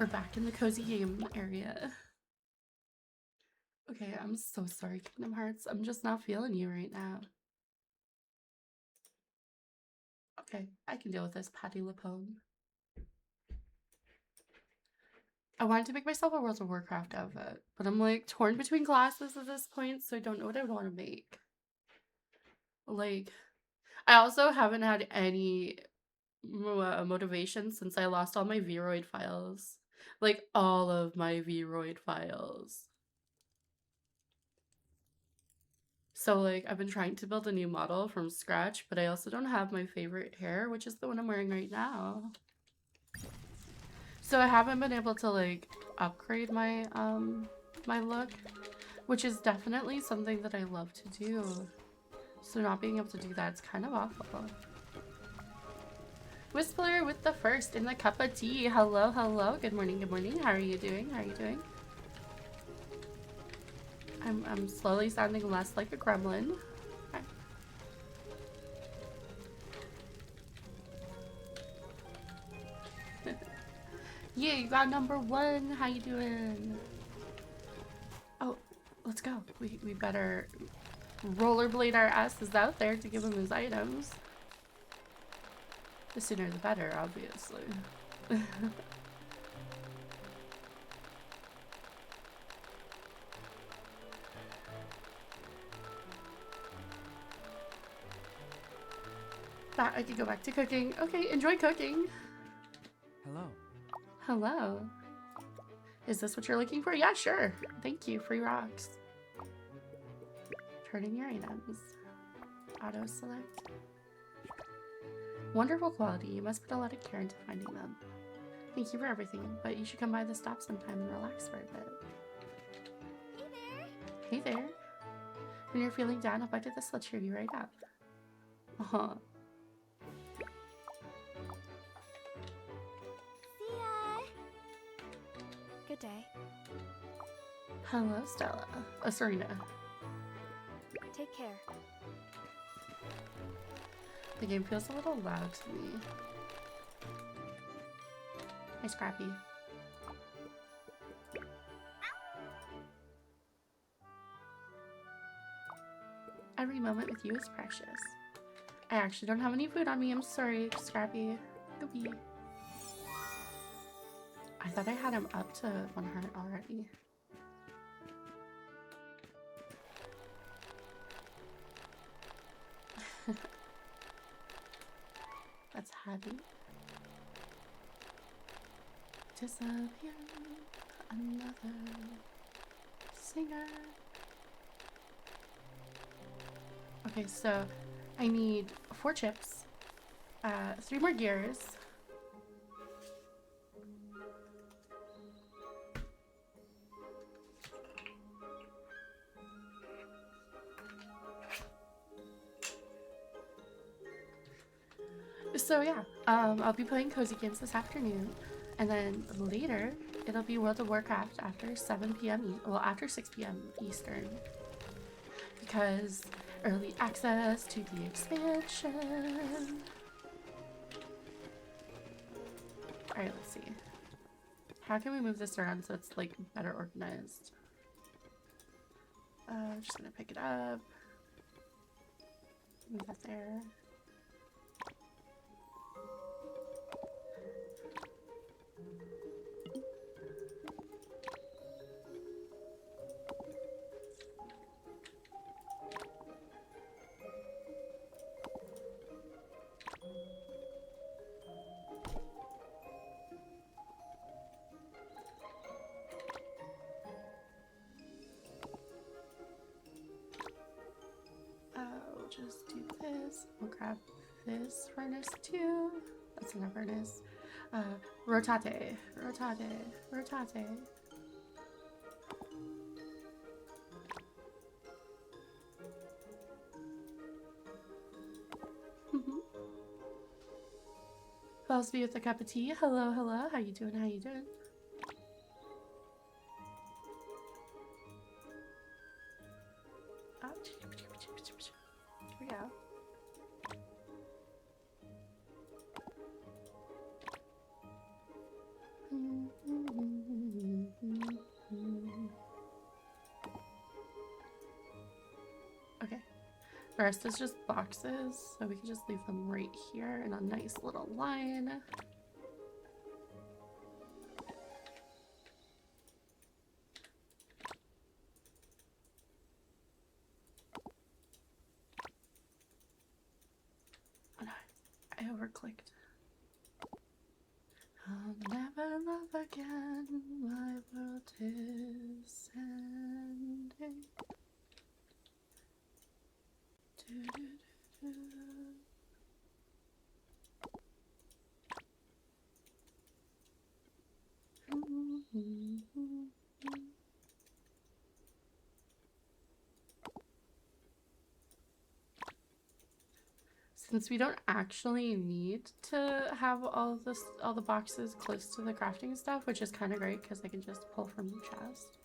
We're back in the cozy game area. Okay, I'm so sorry, Kingdom Hearts. I'm just not feeling you right now. Okay, I can deal with this, Patty Lapone. I wanted to make myself a World of Warcraft outfit, but I'm like torn between classes at this point, so I don't know what I would want to make. Like, I also haven't had any motivation since I lost all my Vroid files. Like, all of my Vroid files. So, like, I've been trying to build a new model from scratch, but I also don't have my favorite hair, which is the one I'm wearing right now. So I haven't been able to, like, upgrade my, my look, which is definitely something that I love to do. So not being able to do that, it's kind of awful. Whistler with the first in the cup of tea. Hello, hello. Good morning, good morning. How are you doing? How are you doing? I'm slowly sounding less like a gremlin. Okay. Yeah, you got #1. How you doing? Oh, let's go. We better rollerblade our asses out there to give him his items. The sooner the better, obviously. That I could go back to cooking. Okay, enjoy cooking. Hello. Hello. Is this what you're looking for? Yeah, sure. Thank you. Free rocks. Turn in your items. Auto select. Wonderful quality. You must put a lot of care into finding them. Thank you for everything, but you should come by the stop sometime and relax for a bit. Hey there. When you're feeling down, a bite of this will cheer you right up. Uh-huh. See ya. Good day. Hello, Stella. Serena. Take care. The game feels a little loud to me. Hi, Scrappy. Every moment with you is precious. I actually don't have any food on me. I'm sorry, Scrappy. Goopy. I thought I had him up to 1 heart already. That's heavy. Disappear, another singer. Okay, so I need 4 chips, 3 more gears. So yeah, I'll be playing cozy games this afternoon, and then later it'll be World of Warcraft after 7 p.m. Well, after 6 p.m. Eastern, because early access to the expansion. All right, let's see. How can we move this around so it's like better organized? Just gonna pick it up. Move that there. We'll just do this. We'll grab this furnace too. That's enough furnace. Rotate, rotate, rotate. Felsby with a cup of tea. Hello, hello. How you doing? How you doing? Oh, here we go. The rest is just boxes, so we can just leave them right here in a nice little line. Oh no, I overclicked. I'll never love again, my world is ending. Since we don't actually need to have all the boxes close to the crafting stuff, which is kind of great because I can just pull from the chest.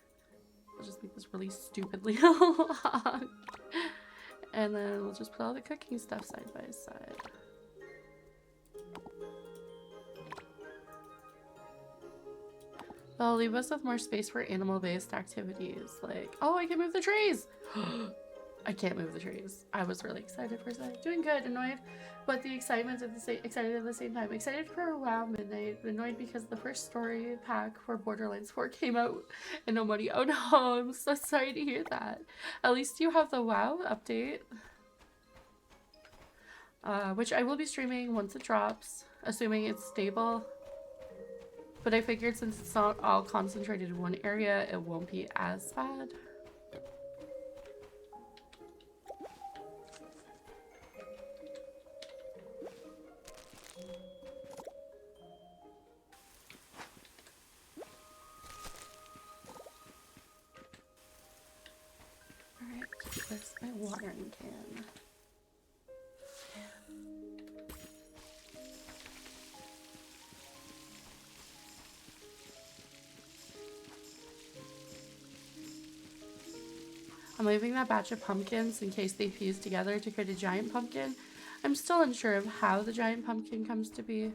I'll just make this really stupidly long. And then we'll just put all the cooking stuff side by side. They'll leave us with more space for animal-based activities. Like, oh, I can move the trees! I can't move the trees. I was really excited for a second. Doing good, annoyed, but the excitement at excited at the same time. Excited for WoW Midnight, annoyed because the first story pack for Borderlands 4 came out and no money. Oh no, I'm so sorry to hear that. At least you have the WoW update. Which I will be streaming once it drops, assuming it's stable. But I figured since it's not all concentrated in one area, it won't be as bad. Alright, where's my watering can? I'm leaving that batch of pumpkins in case they fuse together to create a giant pumpkin. I'm still unsure of how the giant pumpkin comes to be.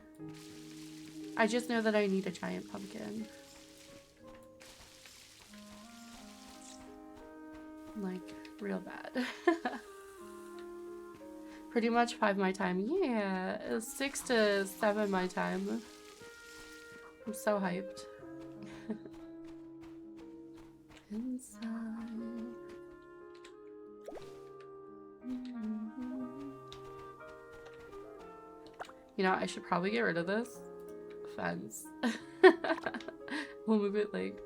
I just know that I need a giant pumpkin. Like, real bad. Pretty much 5 my time. Yeah, 6 to 7 my time. I'm so hyped. Inside. You know, I should probably get rid of this fence. We'll move it like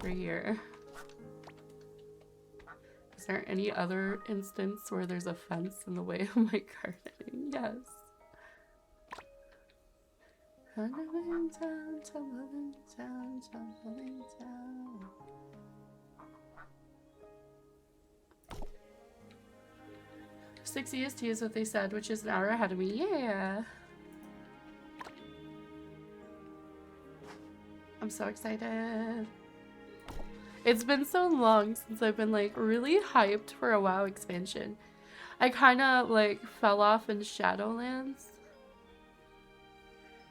right here. Is there any other instance where there's a fence in the way of my gardening? Yes. Tumbling down, tumbling down, tumbling down. Six EST is what they said, which is an hour ahead of me. Yeah. I'm so excited. It's been so long since I've been like really hyped for a WoW expansion. I kind of like fell off in Shadowlands.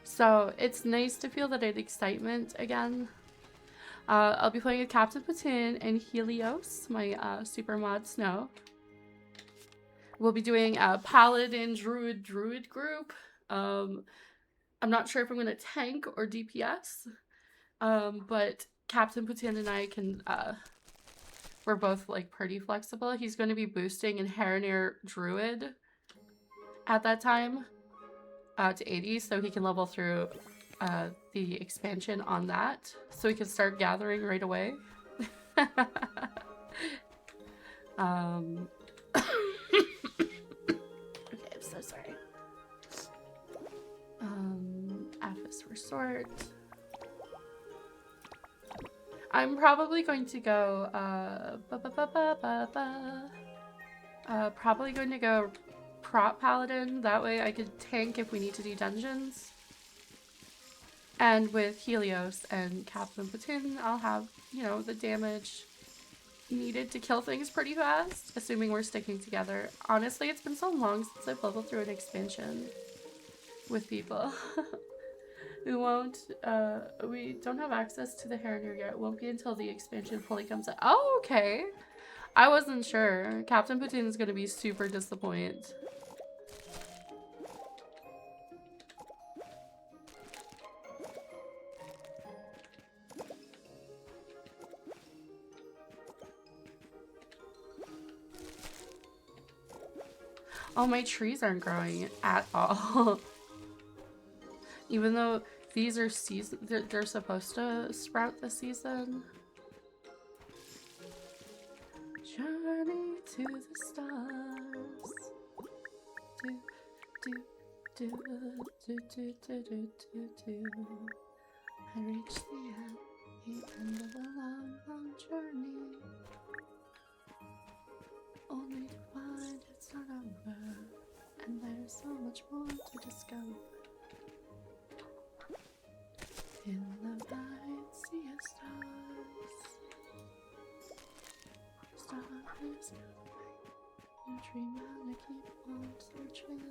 So it's nice to feel that excitement again. I'll be playing with Captain Platoon and Helios, my super mod Snow. We'll be doing a Paladin Druid group. I'm not sure if I'm gonna tank or DPS. But Captain Putin and I can, we're both like pretty flexible. He's going to be boosting in Harrenir Druid at that time to 80, so he can level through the expansion on that, so we can start gathering right away. Okay, I'm so sorry. F is for sort. I'm probably going to go, probably going to go prop paladin. That way I could tank if we need to do dungeons. And with Helios and Captain Platoon, I'll have, you know, the damage needed to kill things pretty fast, assuming we're sticking together. Honestly, it's been so long since I've leveled through an expansion with people. We don't have access to the Harrenir yet. It won't be until the expansion fully comes out. Oh, okay. I wasn't sure. Captain Poutine is gonna be super disappointed. Oh, my trees aren't growing at all. Even though these are season, they're supposed to sprout this season. Journey to the stars. Do, do, do, do, do, do, do, do, do. I reached the end of a long, long journey. Only to find it's not over. And there's so much more to discover. In the night, sea of stars. Stars going. You dream on to keep on searching.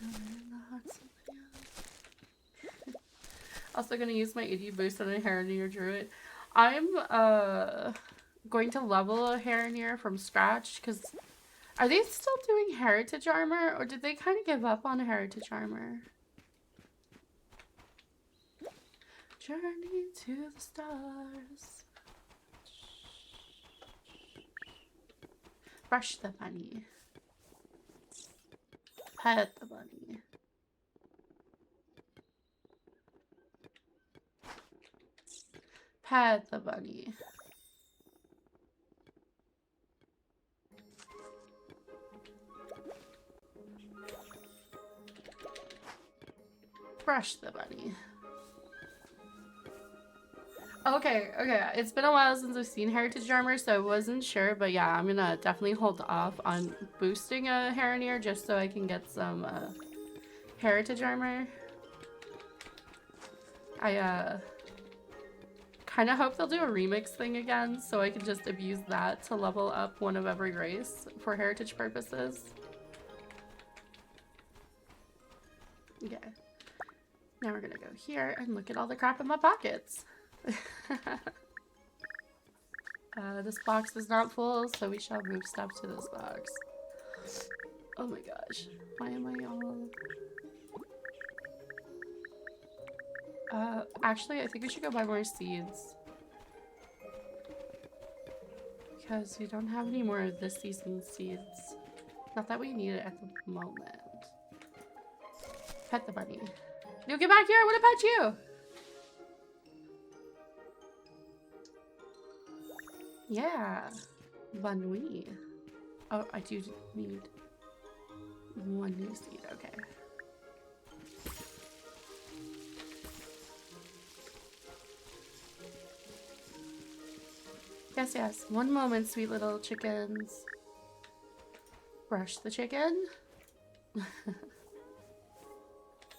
In the hearts of the young. Also gonna use my 80 boost on a Haranier Druid. I'm going to level a Haranier from scratch because are they still doing heritage armor or did they kind of give up on heritage armor? Journey to the stars. Brush the bunny. Pet the bunny. Pet the bunny. Brush the bunny. Okay, it's been a while since I've seen heritage armor, so I wasn't sure, but yeah, I'm gonna definitely hold off on boosting a Haranier just so I can get some heritage armor. I kind of hope they'll do a remix thing again so I can just abuse that to level up one of every race for heritage purposes. Okay. Now we're gonna go here and look at all the crap in my pockets. This box is not full, so we shall move stuff to this box. Oh my gosh. Why am I all... actually, I think we should go buy more seeds. Because we don't have any more of this season's seeds. Not that we need it at the moment. Pet the bunny. You get back here, I want to pet you! Yeah. Bunny. Oh, I do need one new seed, okay. Yes, yes. One moment, sweet little chickens. Brush the chicken.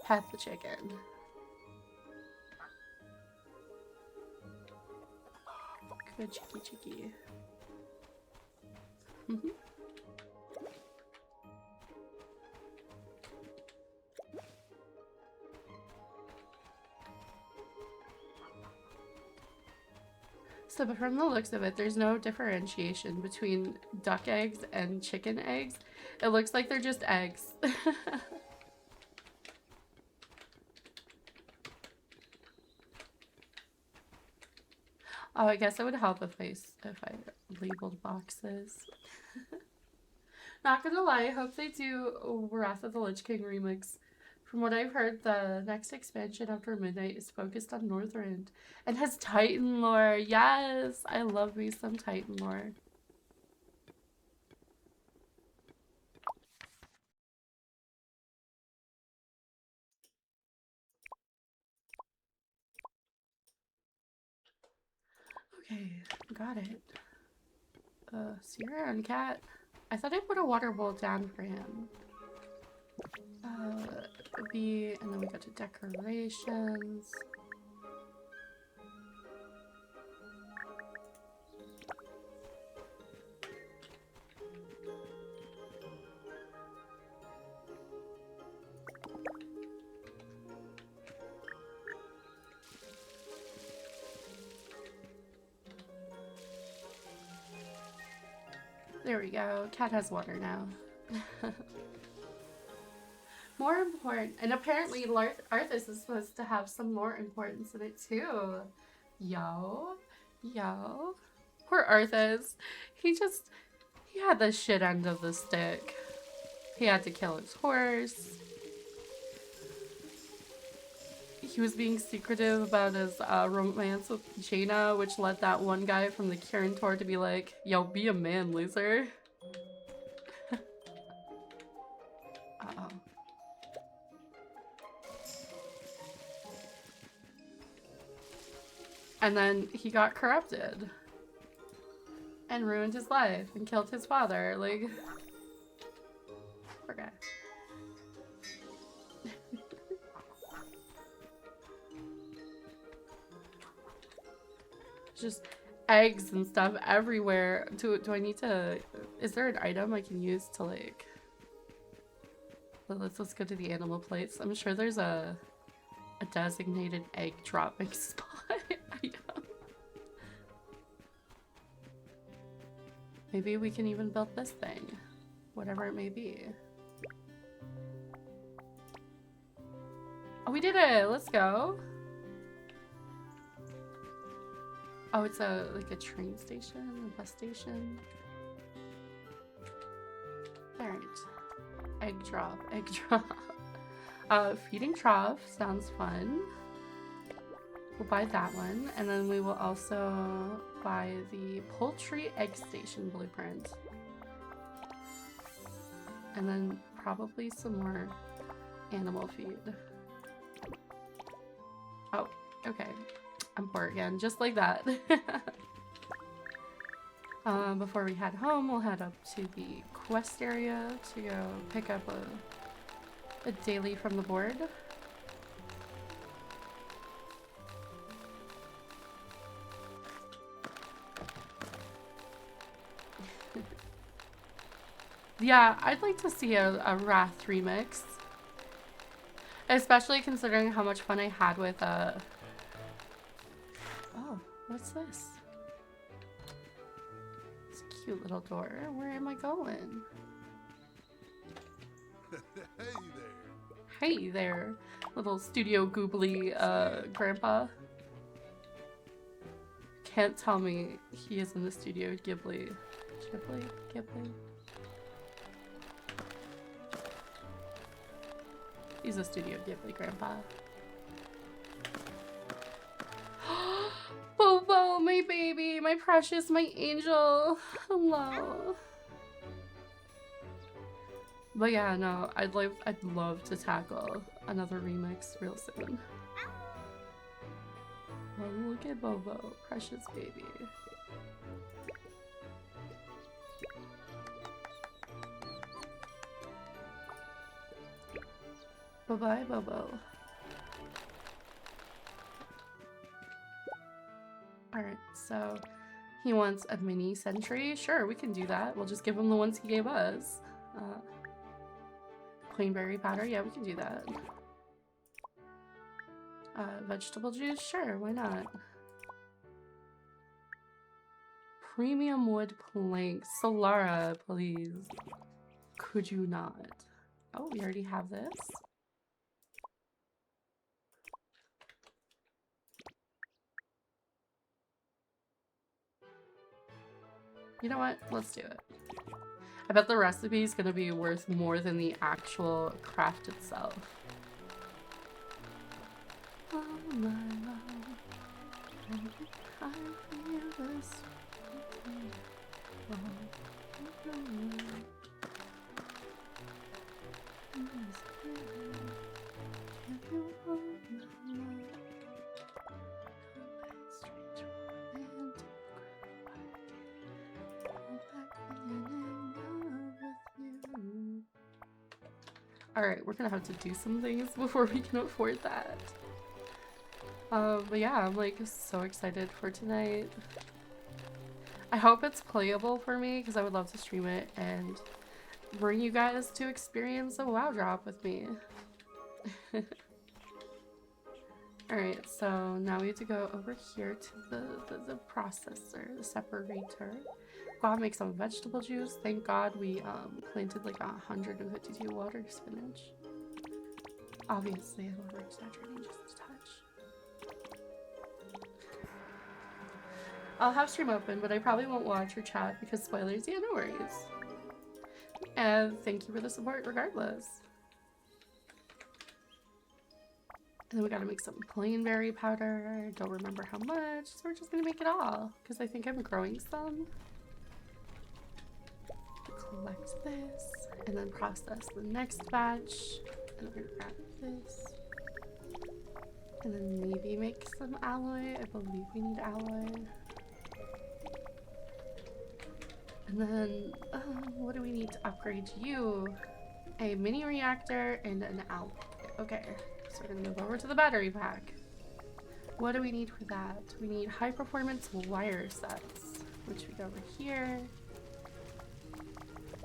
Pet the chicken. Good chicky chicky. So, but from the looks of it, there's no differentiation between duck eggs and chicken eggs. It looks like they're just eggs. Oh, I guess it would help if I labeled boxes. Not gonna lie, I hope they do Wrath of the Lich King remix. From what I've heard, the next expansion after Midnight is focused on Northrend and has Titan lore. Yes, I love me some Titan lore. Okay, got it. Sierra and Cat. I thought I put a water bowl down for him. And then we go to decorations. There we go. Cat has water now. More important. And apparently Arthas is supposed to have some more importance in it too. Yo. Yo. Poor Arthas. He had the shit end of the stick. He had to kill his horse. He was being secretive about his romance with Jaina, which led that one guy from the Kirin Tor to be like, yo, be a man, loser. Uh-oh. And then he got corrupted. And ruined his life and killed his father. Like, poor guy. Just eggs and stuff everywhere. Do I need to... Is there an item I can use to, like... Let's go to the animal place. I'm sure there's a designated egg dropping spot item. Maybe we can even build this thing. Whatever it may be. Oh, we did it! Let's go! Oh, it's like a train station, a bus station. Alright. Egg drop, egg drop. Feeding trough sounds fun. We'll buy that one, and then we will also buy the poultry egg station blueprint. And then probably some more animal feed. Oh, okay. I'm poor again, just like that. Before we head home, we'll head up to the quest area to go pick up a daily from the board. Yeah, I'd like to see a Wrath remix. Especially considering how much fun I had with, Oh, what's this? It's a cute little door. Where am I going? Hey there. Hey there, little Studio Goobly, grandpa. Can't tell me he is in the Studio Ghibli. Ghibli? He's a Studio Ghibli grandpa. Bobo, my baby, my precious, my angel. Hello. But yeah, no, I'd love to tackle another remix real soon. Oh, look at Bobo, precious baby. Bye-bye, Bobo. Alright, so he wants a mini sentry. Sure, we can do that. We'll just give him the ones he gave us. Queenberry powder, yeah, we can do that. Vegetable juice, sure, why not? Premium wood planks. Solara, please. Could you not? Oh, we already have this. You know what? Let's do it. I bet the recipe is gonna be worth more than the actual craft itself. Oh my love, I feel this. Alright, we're gonna have to do some things before we can afford that. But yeah, I'm like so excited for tonight. I hope it's playable for me because I would love to stream it and bring you guys to experience a WoW drop with me. Alright, so now we have to go over here to the processor, the separator. Go out and make some vegetable juice. Thank God we planted like 152 water spinach. Obviously, I'm over exaggerating just a touch. I'll have stream open, but I probably won't watch or chat because spoilers. Yeah, no worries. And thank you for the support regardless. And then we gotta make some plain berry powder. I don't remember how much, so we're just gonna make it all because I think I'm growing some. Collect this and then process the next batch. And we're gonna grab this. And then maybe make some alloy. I believe we need alloy. And then, what do we need to upgrade you? A mini reactor and an alloy. Okay, so we're gonna move over to the battery pack. What do we need for that? We need high performance wire sets, which we go over here.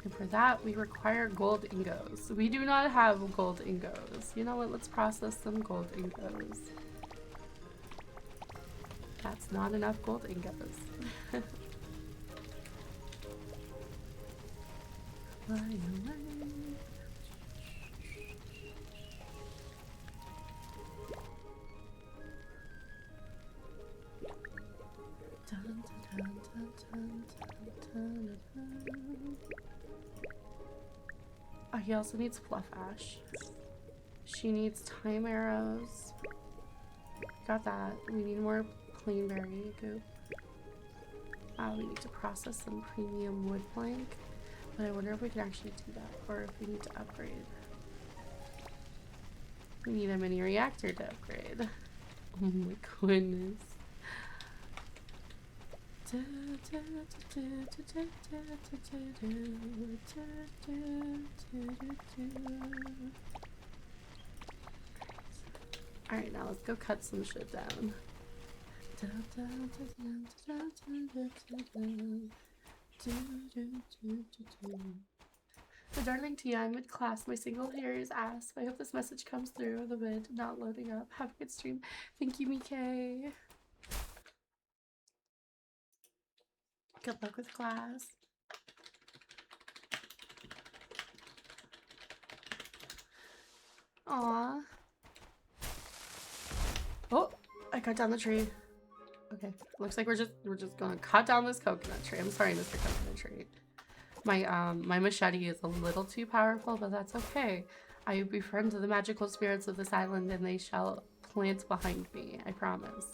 And for that, we require gold ingos. We do not have gold ingos. You know what? Let's process some gold ingos. That's not enough gold ingos. Fly away. Dun, dun, dun, dun, dun, dun, dun. Oh, he also needs fluff ash. She needs time arrows. Got that. We need more plain berry goop. We need to process some premium wood plank. But I wonder if we can actually do that, or if we need to upgrade. We need a mini reactor to upgrade. Oh my goodness. Alright, now let's go cut some shit down. The darling Tia, I'm mid-class. My single hair is ass. I hope this message comes through. The vid not loading up. Have a good stream. Thank you, Mike. Good luck with class. Aw. Oh, I cut down the tree. Okay, looks like we're just gonna cut down this coconut tree. I'm sorry, Mr. Coconut Tree. My machete is a little too powerful, but that's okay. I befriend the magical spirits of this island and they shall plant behind me, I promise.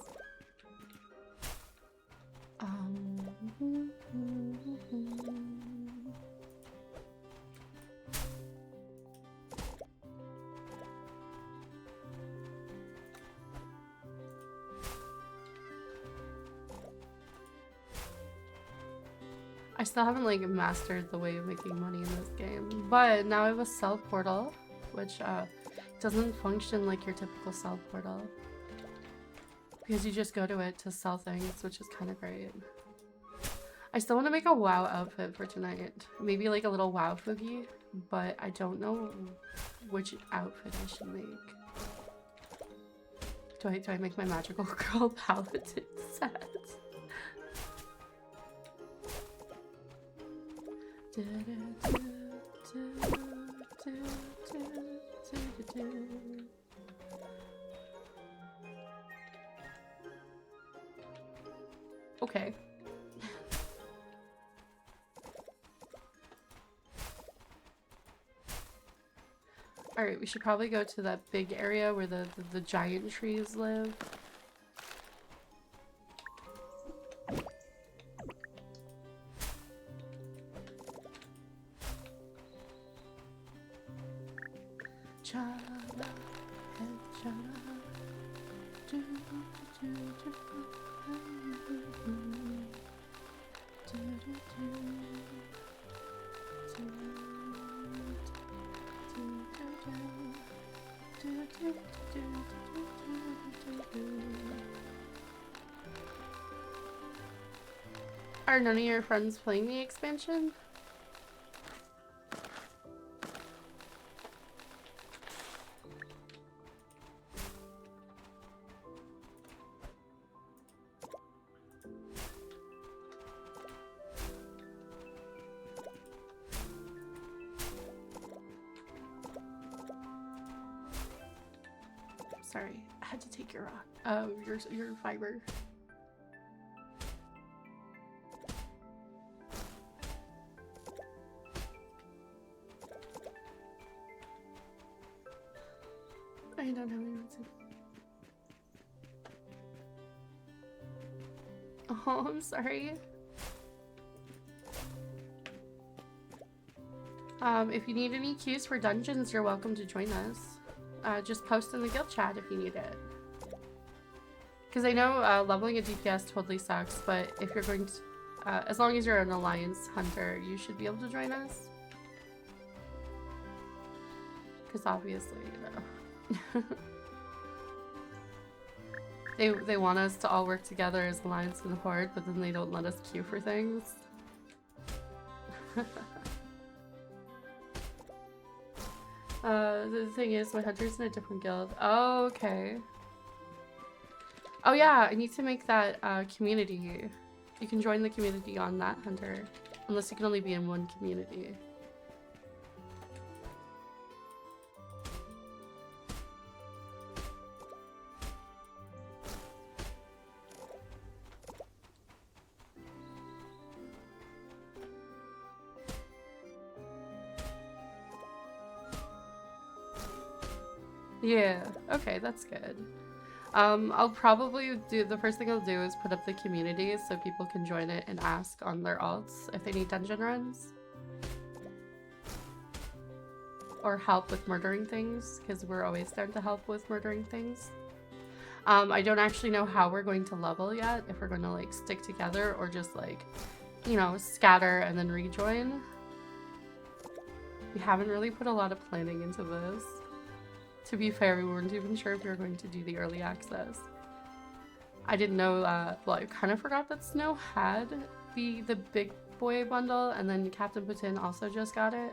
I still haven't like mastered the way of making money in this game, but now I have a sell portal, which doesn't function like your typical sell portal because you just go to it to sell things, which is kind of great. I still want to make a WoW outfit for tonight, maybe like a little WoW foogie, but I don't know which outfit I should make. Do I make my magical girl paladin set? Okay. Alright, we should probably go to that big area where the giant trees live. Are none of your friends playing the expansion? sorry. I had to take your rock. Your fiber. I don't have any reason. Oh, I'm sorry. If you need any cues for dungeons, you're welcome to join us. Just post in the guild chat if you need it. Because I know leveling a DPS totally sucks, but if you're going to, as long as you're an alliance hunter, you should be able to join us. Because obviously, you know. they want us to all work together as alliance and horde, but then they don't let us queue for things. The thing is, my hunter's in a different guild. Oh, okay. Oh yeah, I need to make that community. You can join the community on that hunter. Unless you can only be in one community. Yeah, okay, that's good. I'll probably do, the first thing I'll do is put up the communities so people can join it and ask on their alts if they need dungeon runs. Or help with murdering things, because we're always there to help with murdering things. I don't actually know how we're going to level yet, if we're going to like stick together or just like, you know, scatter and then rejoin. We haven't really put a lot of planning into this. To be fair, we weren't even sure if we were going to do the early access. I didn't know, well, I kind of forgot that Snow had the big boy bundle, and then Captain Putin also just got it.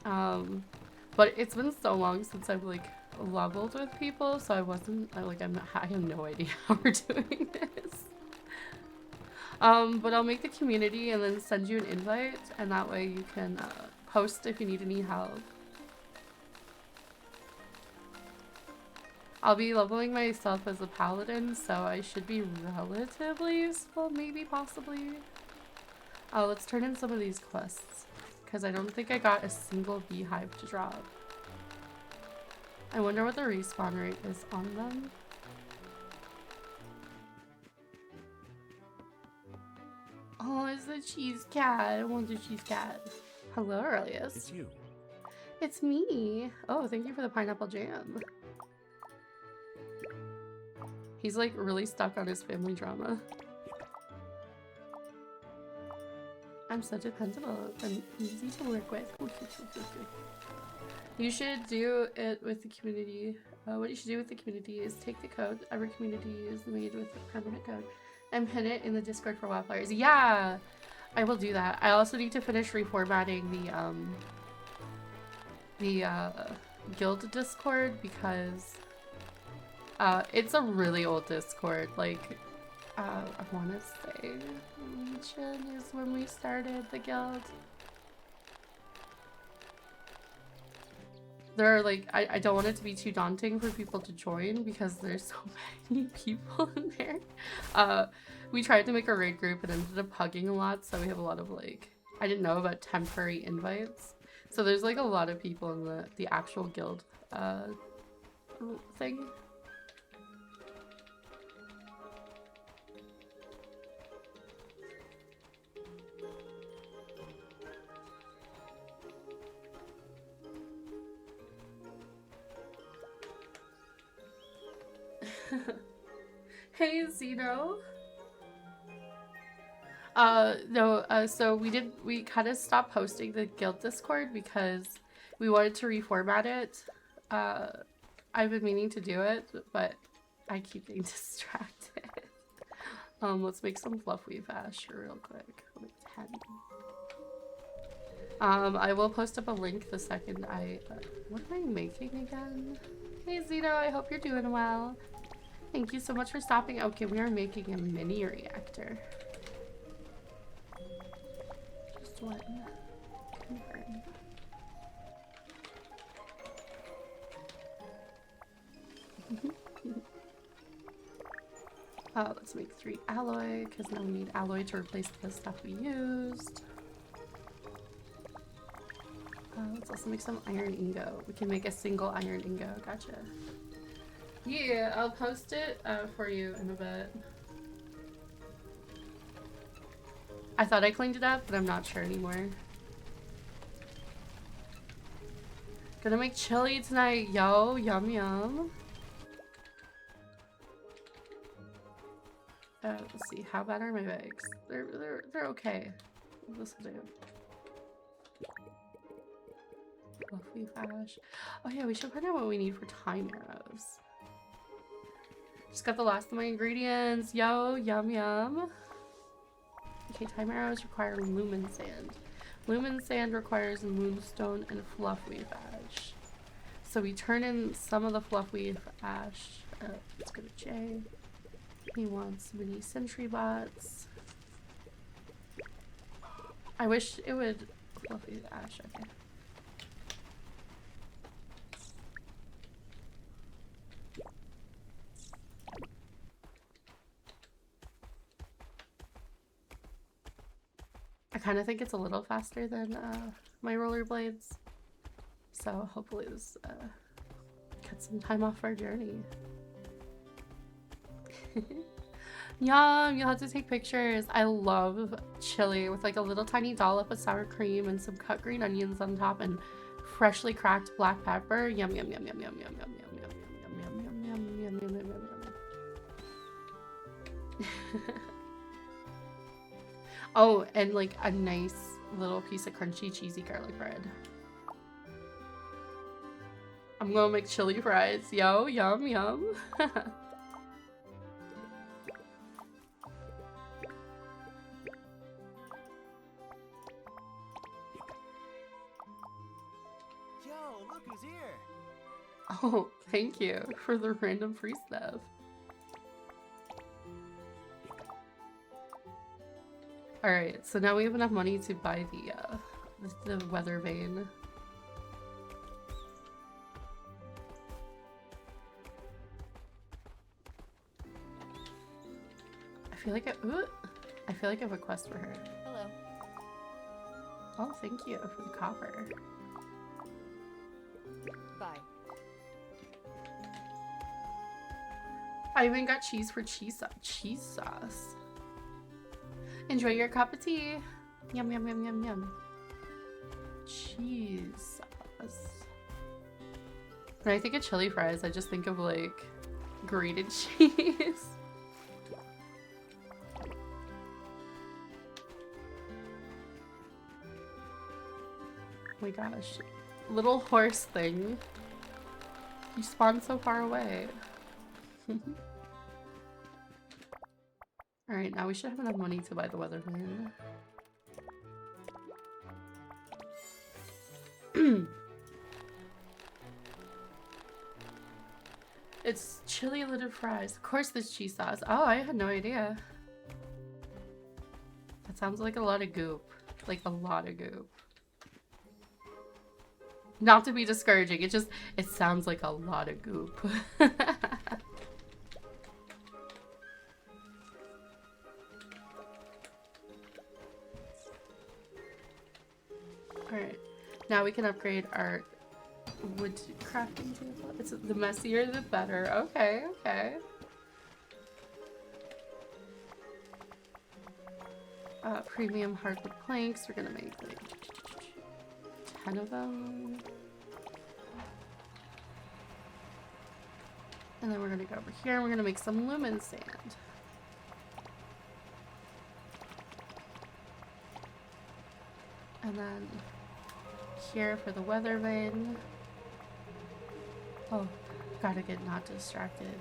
But it's been so long since I've like leveled with people, so I wasn't, I have no idea how we're doing this. But I'll make the community and then send you an invite, and that way you can post if you need any help. I'll be leveling myself as a paladin, so I should be relatively useful, maybe, possibly. Oh, let's turn in some of these quests, because I don't think I got a single beehive to drop. I wonder what the respawn rate is on them. Oh, it's the cheese cat. I want the cheese cat. Hello, Aurelius. It's you. It's me. Oh, thank you for the pineapple jam. He's like really stuck on his family drama. I'm so dependable and easy to work with. You should do it with the community. What you should do with the community is take the code. Every community is made with a permanent code. And pin it in the Discord for wildflowers. Yeah! I will do that. I also need to finish reformatting the guild Discord because it's a really old Discord. Like, I want to say Legion is when we started the guild. There are like, I don't want it to be too daunting for people to join because there's so many people in there. We tried to make a raid group and ended up hugging a lot, so we have a lot of like, I didn't know about temporary invites. So there's like a lot of people in the actual guild thing. Hey, Zeno. No, so we kind of stopped posting the guild Discord because we wanted to reformat it. I've been meaning to do it, but I keep getting distracted. Let's make some fluffweave ash real quick. I will post up a link the second I, what am I making again? Hey, Zeno, I hope you're doing well. Thank you so much for stopping. Okay, we are making a mini reactor. Just one. Confirm. Let's make 3 alloy, because now we need alloy to replace the stuff we used. Let's also make some iron ingot. We can make a single iron ingot. Gotcha. Yeah, I'll post it for you in a bit. I thought I cleaned it up, but I'm not sure anymore. Gonna make chili tonight, yo. Yum yum. Let's see. How bad are my bags? They're okay. This will do. Fluffy ash. Oh yeah, we should find out what we need for time arrows. Just got the last of my ingredients. Yo, yum yum. Okay, time arrows require lumen sand. Lumen sand requires moonstone and fluffweed ash. So we turn in some of the fluffweed ash. Let's go to Jay. He wants mini sentry bots. I wish it would fluffweed ash. Okay. I kind of think it's a little faster than my rollerblades. So hopefully this cuts some time off our journey. Yum! You'll have to take pictures. I love chili with like a little tiny dollop of sour cream and some cut green onions on top and freshly cracked black pepper. Yum yum yum yum yum yum yum yum yum yum yum yum yum yum yum yum yum. Oh, and like a nice little piece of crunchy cheesy garlic bread. I'm gonna make chili fries. Yo, yum yum. Look who's here! Oh, thank you for the random free stuff. Alright, so now we have enough money to buy the weather vane. I feel like I have a quest for her. Hello. Oh, thank you for the copper. Bye. I even got cheese for cheese sauce. Enjoy your cup of tea. Yum yum yum yum yum. Cheese sauce. When I think of chili fries, I just think of like grated cheese. Oh my gosh. Little horse thing. You spawned so far away. Alright, now we should have enough money to buy the weather vane. It's chili lidded fries. Of course there's cheese sauce. Oh, I had no idea. That sounds like a lot of goop. Like a lot of goop. Not to be discouraging, it sounds like a lot of goop. Alright, now we can upgrade our wood crafting table. It's the messier the better. Okay, okay. Premium hardwood planks. We're gonna make like 10 of them. And then we're gonna go over here and we're gonna make some lumen sand. And then here for the weather vane. Oh, gotta get not distracted.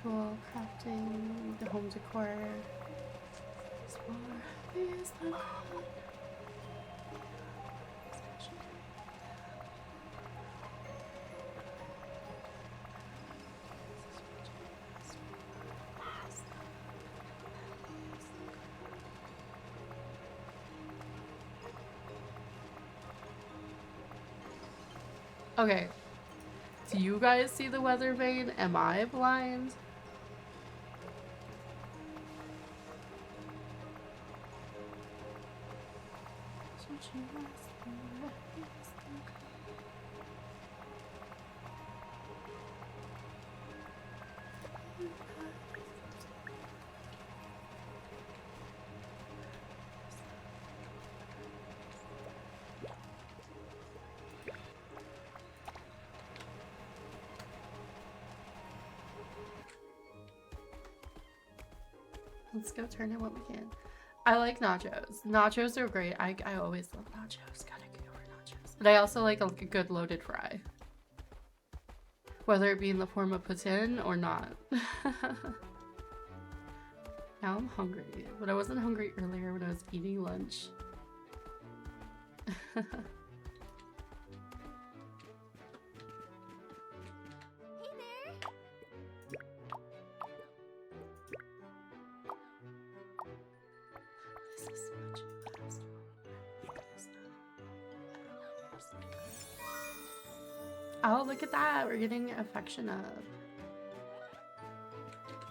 Tool, crafting, the home decor. Okay, Do you guys see the weather vane? Am I blind? Let's go turn in what we can. I like nachos. Nachos are great. I always love nachos. Gotta get over nachos. But I also like a good loaded fry. Whether it be in the form of poutine or not. Now I'm hungry. But I wasn't hungry earlier when I was eating lunch. Oh, look at that. We're getting affection up.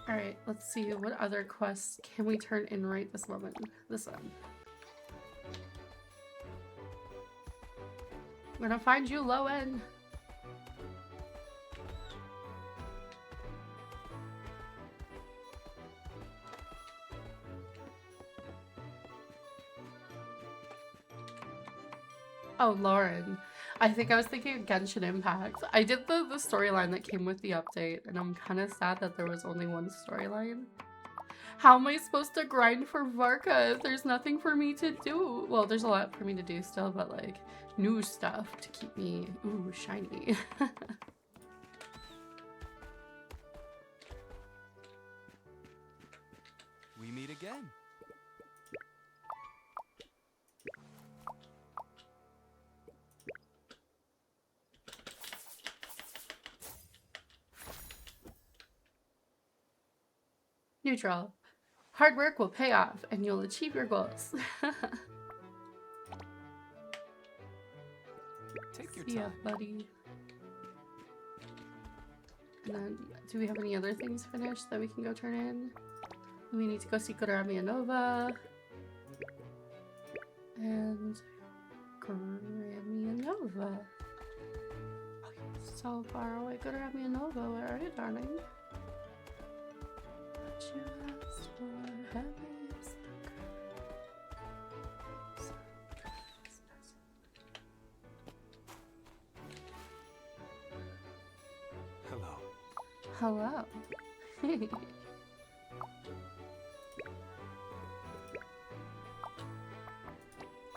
Alright, let's see. What other quests can we turn in right this moment? This one. I'm gonna find you, Lowen. Oh, Lauren. I think I was thinking of Genshin Impact. I did the storyline that came with the update, and I'm kind of sad that there was only one storyline. How am I supposed to grind for Varka if there's nothing for me to do? Well, there's a lot for me to do still, but like new stuff to keep me, ooh, shiny. We meet again. Neutral. Hard work will pay off and you'll achieve your goals. Take your See ya, time. buddy. And then, do we have any other things finished that we can go turn in? We need to go see Kurami Nova. And Kurami Nova. Oh, you're so far away. Kurami Nova, where are you, darling? What you asked for, happiness. Hello. Hello.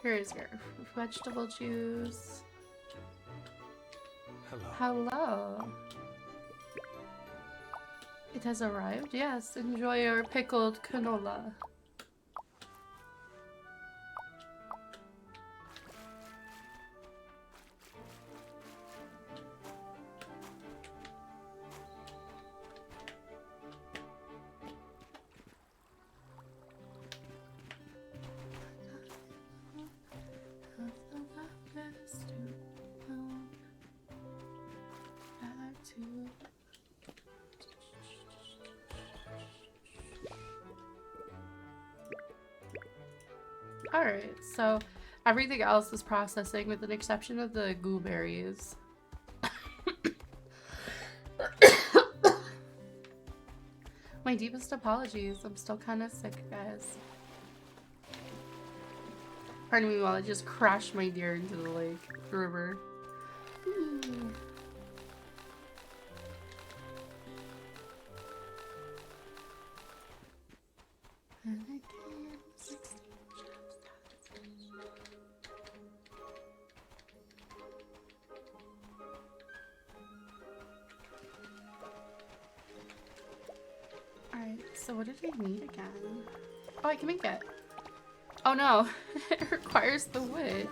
Here's your vegetable juice. Hello. Hello. It has arrived. Yes, enjoy your pickled canola. Alright, so everything else is processing with an exception of the gooberries. My deepest apologies. I'm still kind of sick, guys. Pardon me while I just crashed my deer into the lake, river. Ooh. Alright, so what did I need again? Oh, I can make it. Oh no, it requires the wood.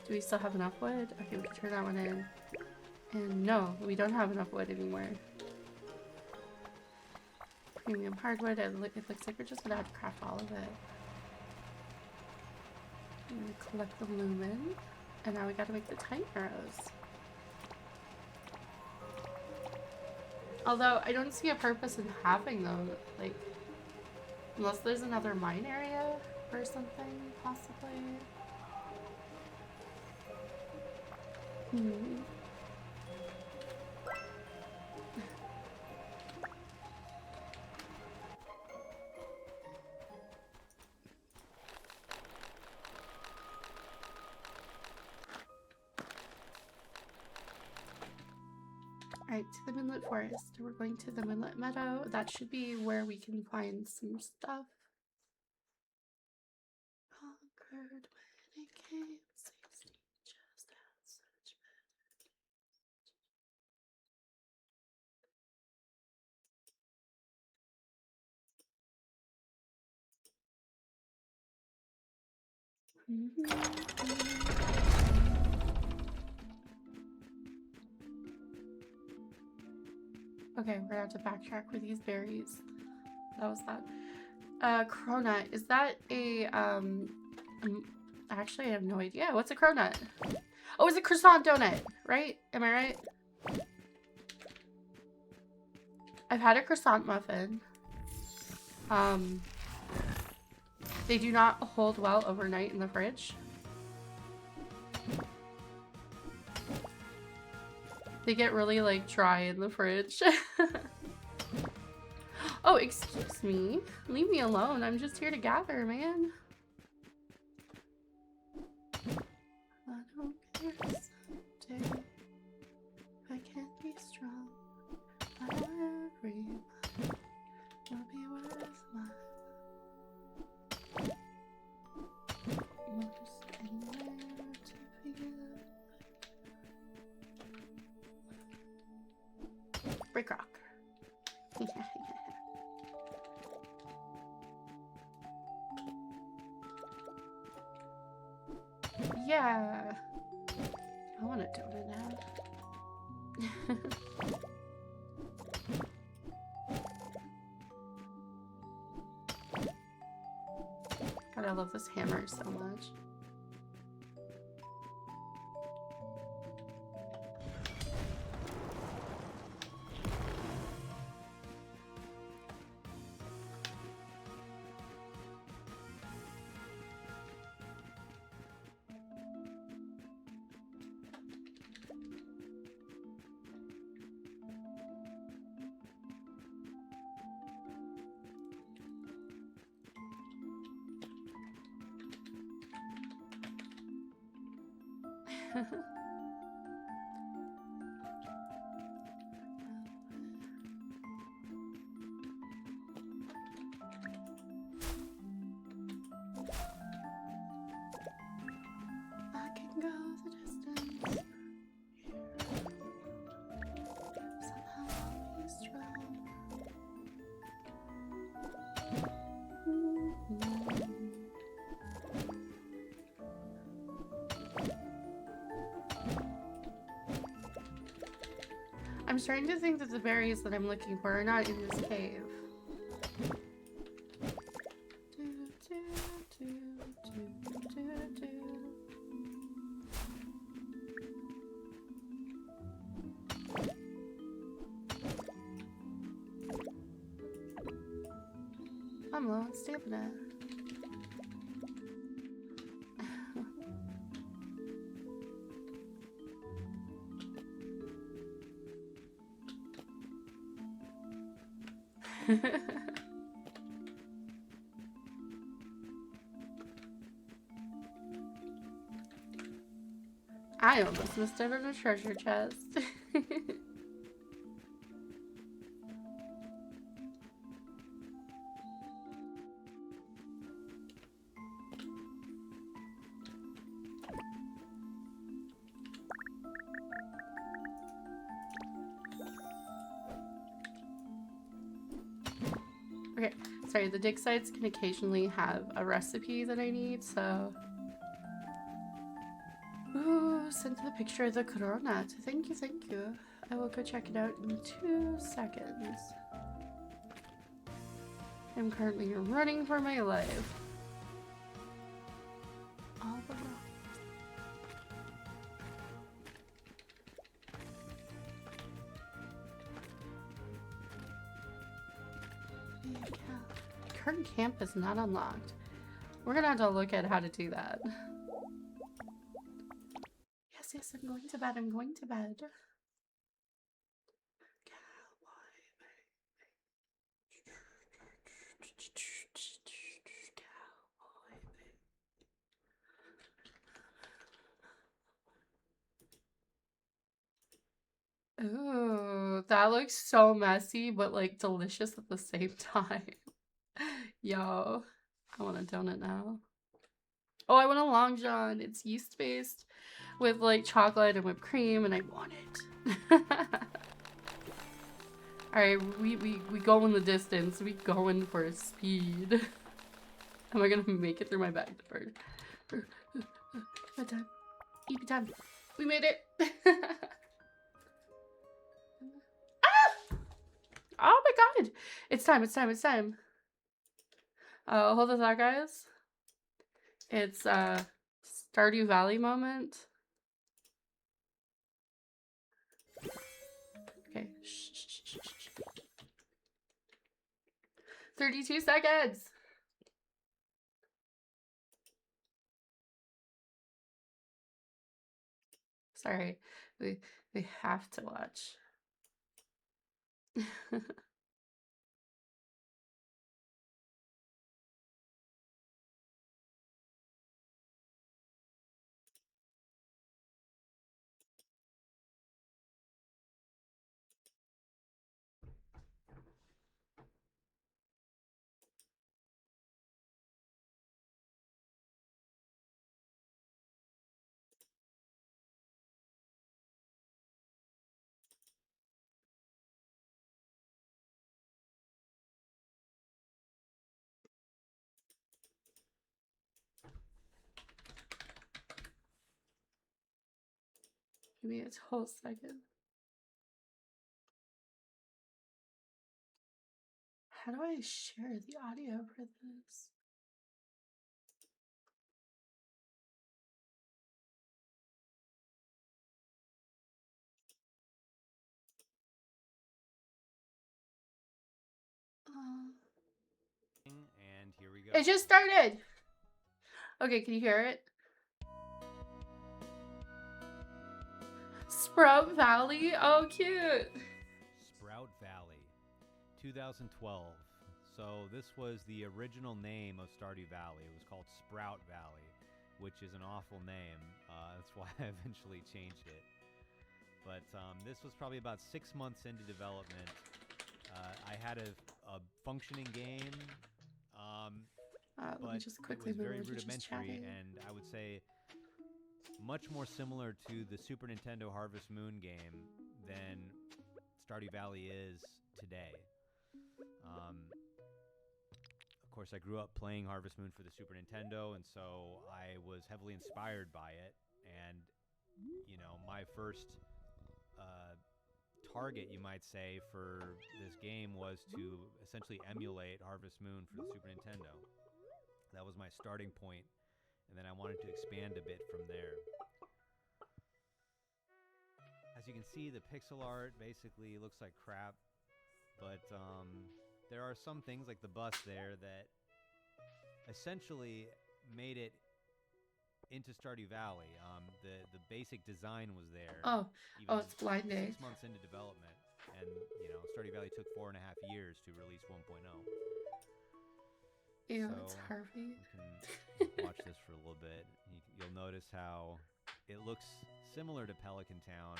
Do we still have enough wood? Okay, we can turn that one in. And no, we don't have enough wood anymore. Premium hardwood, it looks like we're just gonna have to craft all of it. I'm gonna collect the lumen. And now we gotta make the tiny arrows. Although, I don't see a purpose in having them, like, unless there's another mine area or something, possibly. Alright, to the Moonlit Forest. We're going to the Moonlit Meadow. That should be where we can find some stuff. Conquered when it came, 60 just had such Okay, we're gonna have to backtrack for these berries. That was that. Cronut. Is that a, actually, I have no idea. What's a cronut? Oh, it's a croissant donut, right? Am I right? I've had a croissant muffin. They do not hold well overnight in the fridge. They get really, like, dry in the fridge. Oh, excuse me. Leave me alone. I'm just here to gather, man. I don't care someday if I can't be strong. Every mile will be worth my most anywhere to feel. Break rock. Yeah. I want a donut now. God, I love this hammer so much. I can go the distance. Somehow be strong. I'm starting to think that the berries that I'm looking for are not in this cave. I'm low on stamina. I almost missed out on a treasure chest. Okay, sorry, the dig sites can occasionally have a recipe that I need, so... Ooh, sent the picture of the cronut. Thank you, thank you. I will go check it out in 2 seconds. I'm currently running for my life. All current camp is not unlocked. We're gonna have to look at how to do that. Yes, yes, I'm going to bed. I'm going to bed. Ooh, that looks so messy, but like delicious at the same time. Yo, I want a donut now. Oh, I want a Long John. It's yeast based with like chocolate and whipped cream, and I want it. All right, we go in the distance. We going for speed. Am I gonna make it through my back door? Bedtime. Eat time. We made it. Ah! Oh my god! It's time. It's time. It's time. Hold the thought, guys. It's Stardew Valley moment. Okay. Shh, shh, shh, shh. 32 seconds. Sorry, we have to watch. Give me a whole second. How do I share the audio for this? And here we go. It just started. Okay, can you hear it? Sprout Valley? Oh, cute. Sprout Valley, 2012. So this was the original name of Stardew Valley. It was called Sprout Valley, which is an awful name. That's why I eventually changed it. But this was probably about 6 months into development. I had a functioning game, Let me but just it quickly was move very over to just rudimentary, chatting. and I would say much more similar to the Super Nintendo Harvest Moon game than Stardew Valley is today. Of course, I grew up playing Harvest Moon for the Super Nintendo, and so I was heavily inspired by it. And, you know, my first target, you might say, for this game was to essentially emulate Harvest Moon for the Super Nintendo. That was my starting point, and then I wanted to expand a bit from there. As you can see, the pixel art basically looks like crap, but there are some things like the bus there that essentially made it into Stardew Valley. The basic design was there. Oh, even it's blind day. 6 months into development, and you know, Stardew Valley took 4.5 years to release 1.0. Ew, So it's Harvey. you can watch this for a little bit. You'll notice how it looks similar to Pelican Town.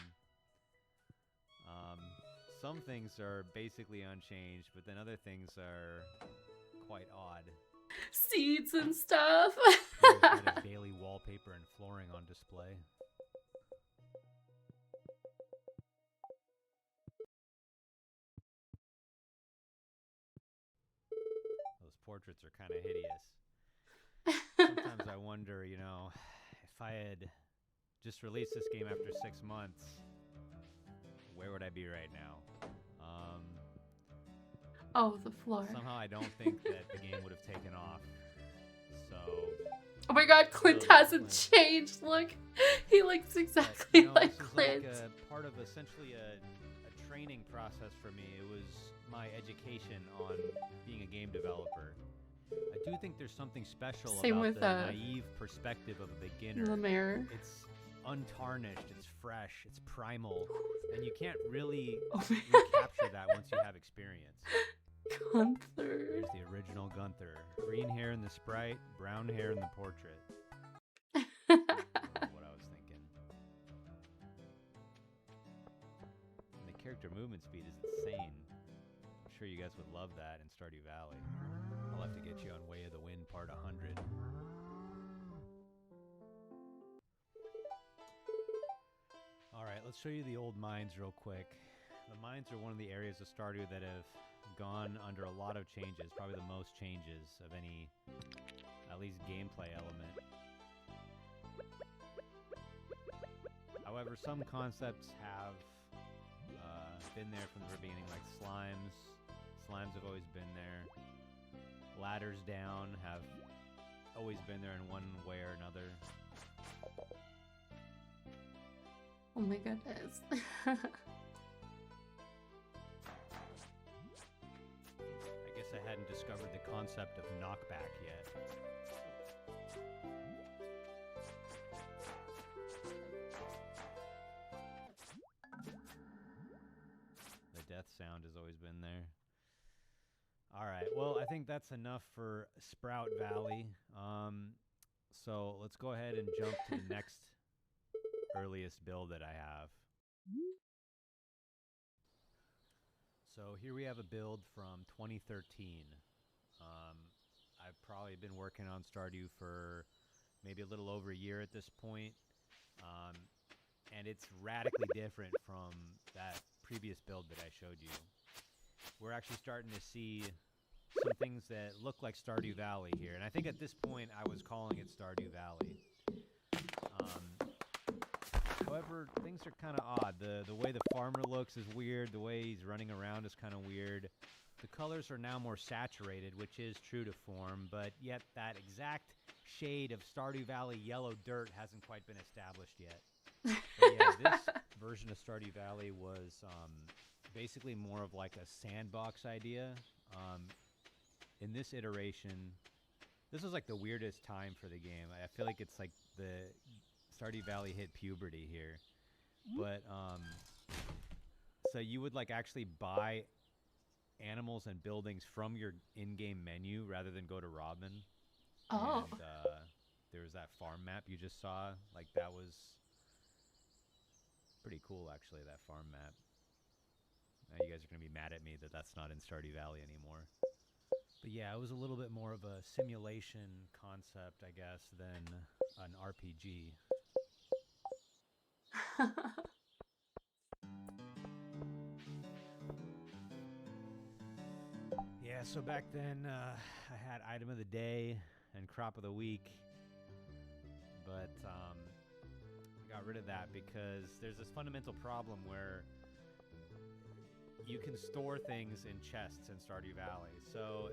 Some things are basically unchanged, but then other things are quite odd. Seeds and stuff. There's a bit of daily wallpaper and flooring on display. Those portraits are kind of hideous. Sometimes I wonder, you know, if I had just released this game after 6 months, where would I be right now? Oh, the floor. Somehow I don't think that the game would have taken off. So. Oh my god, Clint hasn't changed. Look, he looks exactly but, you know, like this is Clint. like a part of essentially a training process for me. It was my education on being a game developer. I do think there's something special Same about with the naive perspective of a beginner. Lemaire. It's untarnished, it's fresh, it's primal, and you can't really Oh recapture that once you have experience. Gunther. Here's the original Gunther. Green hair in the sprite, brown hair in the portrait. I don't know what I was thinking. And the character movement speed is insane. I'm sure you guys would love that in Stardew Valley. I'll have to get you on Way of the Wind Part 100. Alright, let's show you the old mines real quick. The mines are one of the areas of Stardew that have gone under a lot of changes, probably the most changes of any, at least gameplay element. However, some concepts have been there from the beginning, like slimes. Slimes have always been there. Ladders down have always been there in one way or another. Oh my goodness. I guess I hadn't discovered the concept of knockback yet. The death sound has always been there. Alright, well, I think that's enough for Sprout Valley. So let's go ahead and jump to the next earliest build that I have. So here we have a build from 2013. I've probably been working on Stardew for maybe a little over a year at this point. And it's radically different from that previous build that I showed you. We're actually starting to see some things that look like Stardew Valley here. And I think at this point I was calling it Stardew Valley. However, things are kind of odd. The way the farmer looks is weird. The way he's running around is kind of weird. The colors are now more saturated, which is true to form, but yet that exact shade of Stardew Valley yellow dirt hasn't quite been established yet. But yeah, this version of Stardew Valley was basically more of like a sandbox idea. In this iteration, this was like the weirdest time for the game. I feel like it's like the Stardew Valley hit puberty here. But so you would like actually buy animals and buildings from your in-game menu rather than go to Robin. Oh. And there was that farm map you just saw. Like that was pretty cool, actually, that farm map. Now you guys are going to be mad at me that that's not in Stardew Valley anymore. But yeah, it was a little bit more of a simulation concept, I guess, than an RPG. Yeah, so back then I had item of the day and crop of the week. But I got rid of that because there's this fundamental problem where you can store things in chests in Stardew Valley. So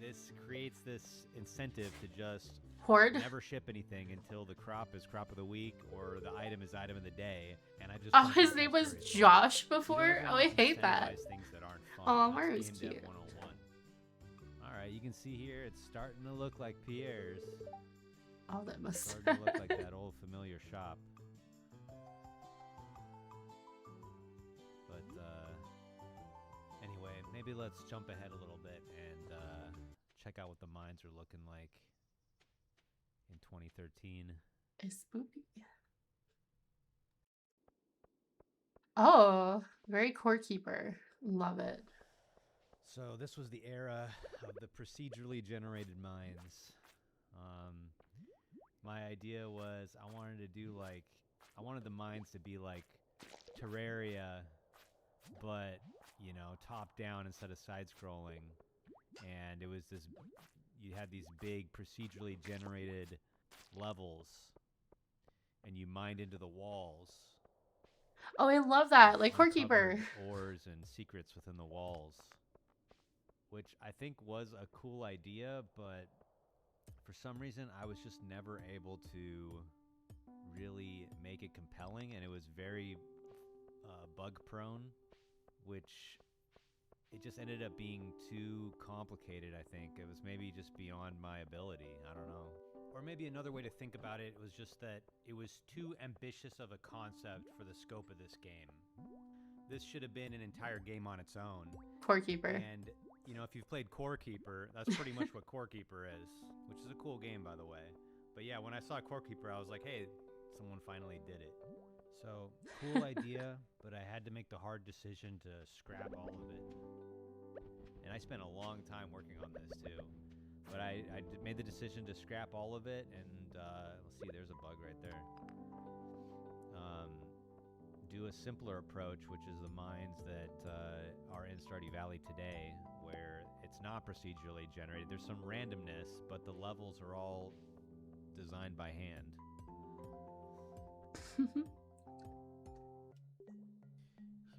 this creates this incentive to just Horde? never ship anything until the crop is crop of the week or the item is item of the day. And I just Oh, don't his think name that's was very Josh fun. before? You don't Oh, I want to hate that. incentivize things that aren't fun. Aw, That's Mario's Game Dev cute. 101. Alright, you can see here it's starting to look like Pierre's. Oh, that must. Starting to look like that old familiar shop. But anyway, maybe let's jump ahead a little bit and check out what the mines are looking like in 2013. It's spooky. Oh, very core keeper. Love it. So this was the era of the procedurally generated mines. My idea was I wanted the mines to be like Terraria, but, you know, top down instead of side scrolling. And it was this, you had these big procedurally generated levels and you mined into the walls. Oh, I love that. Like core Uncovered keeper. ores and secrets within the walls, which I think was a cool idea, but for some reason I was just never able to really make it compelling, and it was very bug prone, which it just ended up being too complicated, I think. It was maybe just beyond my ability. I don't know. Or maybe another way to think about it was just that it was too ambitious of a concept for the scope of this game. This should have been an entire game on its own. Core Keeper. And, you know, if you've played Core Keeper, that's pretty much what Core Keeper is, which is a cool game, by the way. But yeah, when I saw Core Keeper, I was like, hey, someone finally did it. So, cool idea, but I had to make the hard decision to scrap all of it. And I spent a long time working on this, too. But I made the decision to scrap all of it, and let's see, there's a bug right there. Do a simpler approach, which is the mines that are in Stardew Valley today, where it's not procedurally generated. There's some randomness, but the levels are all designed by hand.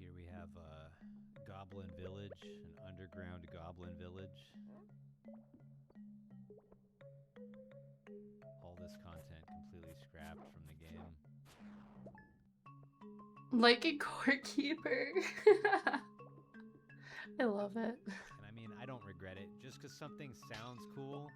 Here we have a Goblin Village, an underground Goblin Village. All this content completely scrapped from the game. Like a Core Keeper. I love it. And I mean, I don't regret it. Just because something sounds cool,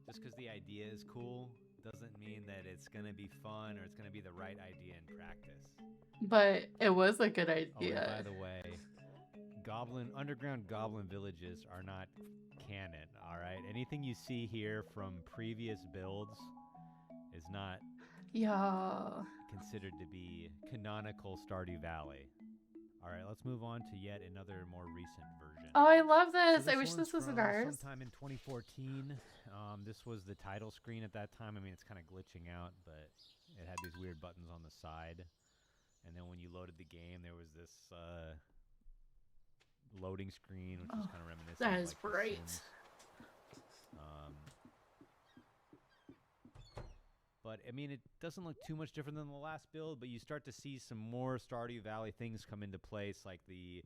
just because the idea is cool, doesn't mean that it's going to be fun or it's going to be the right idea in practice. But it was a good Oh, idea. and by the way, underground Goblin villages are not canon, alright? Anything you see here from previous builds is not considered to be canonical Stardew Valley. Alright, let's move on to yet another more recent version. Oh, I love this. So I wish one's this was in from ours. Sometime in 2014. This was the title screen at that time. I mean, it's kind of glitching out, but it had these weird buttons on the side. And then when you loaded the game, there was this loading screen, which was kind of reminiscent That of, is like, The bright. Sims. But I mean, it doesn't look too much different than the last build, but you start to see some more Stardew Valley things come into place, like the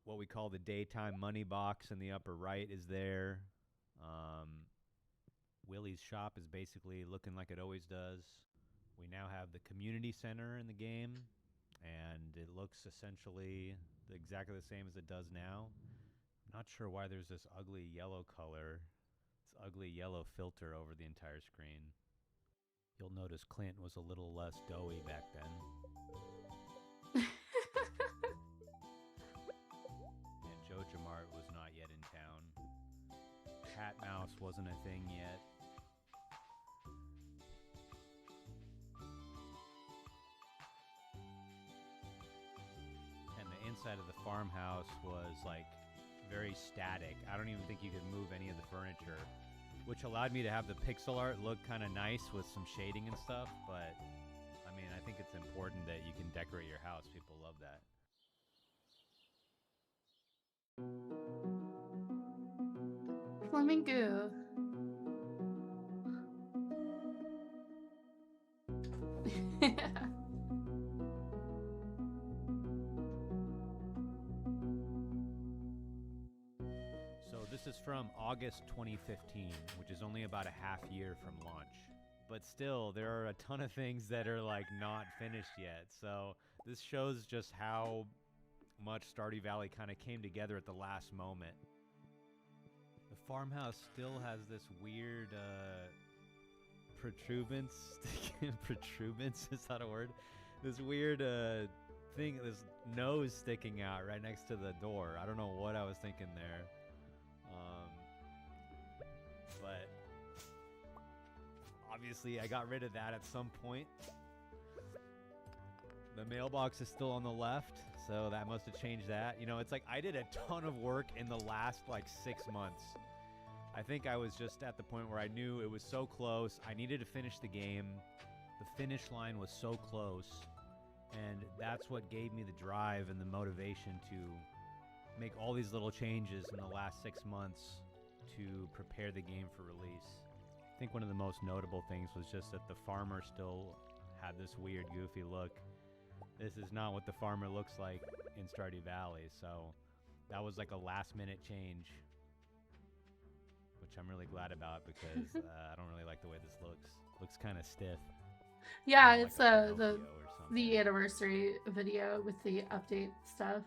what we call the daytime money box in the upper right is there. Willie's shop is basically looking like it always does. We now have the community center in the game, and it looks essentially exactly the same as it does now. I'm not sure why there's this ugly yellow color, this ugly yellow filter over the entire screen. You'll notice Clint was a little less doughy back then. And Joe Jamart was not yet in town. Cat Mouse wasn't a thing yet. And the inside of the farmhouse was like very static. I don't even think you could move any of the furniture, which allowed me to have the pixel art look kind of nice with some shading and stuff. But I mean, I think it's important that you can decorate your house. People love that. Flamingo. So this is from August 2015, which is only about a half year from launch. But still, there are a ton of things that are like not finished yet. So this shows just how much Stardew Valley kind of came together at the last moment. The farmhouse still has this weird protuberance. Protuberance, is that a word? This weird thing, this nose sticking out right next to the door. I don't know what I was thinking there. But obviously I got rid of that at some point. The mailbox is still on the left, so that must have changed that. You know, it's like I did a ton of work in the last like 6 months. I think I was just at the point where I knew it was so close. I needed to finish the game. The finish line was so close. And that's what gave me the drive and the motivation to make all these little changes in the last 6 months to prepare the game for release. I think one of the most notable things was just that the farmer still had this weird, goofy look. This is not what the farmer looks like in Stardew Valley, so that was like a last-minute change, which I'm really glad about because I don't really like the way this looks. Looks kind of stiff. Yeah, Kinda it's like a the Pinocchio or something. the anniversary video with the update stuff.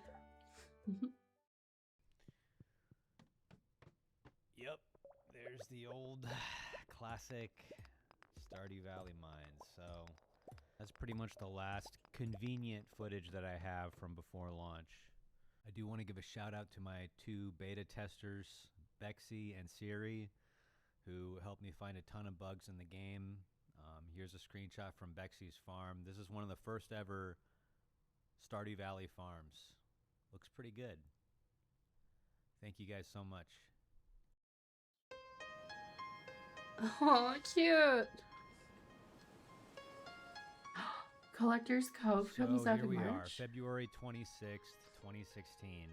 Yep, there's the old classic Stardew Valley mines. So that's pretty much the last convenient footage that I have from before launch. I do want to give a shout out to my two beta testers, Bexy and Siri, who helped me find a ton of bugs in the game. Here's a screenshot from Bexy's farm. This is one of the first ever Stardew Valley farms. Looks pretty good. Thank you guys so much. Oh, cute. Collector's Cove comes So out here in we are, March. February 26th, 2016.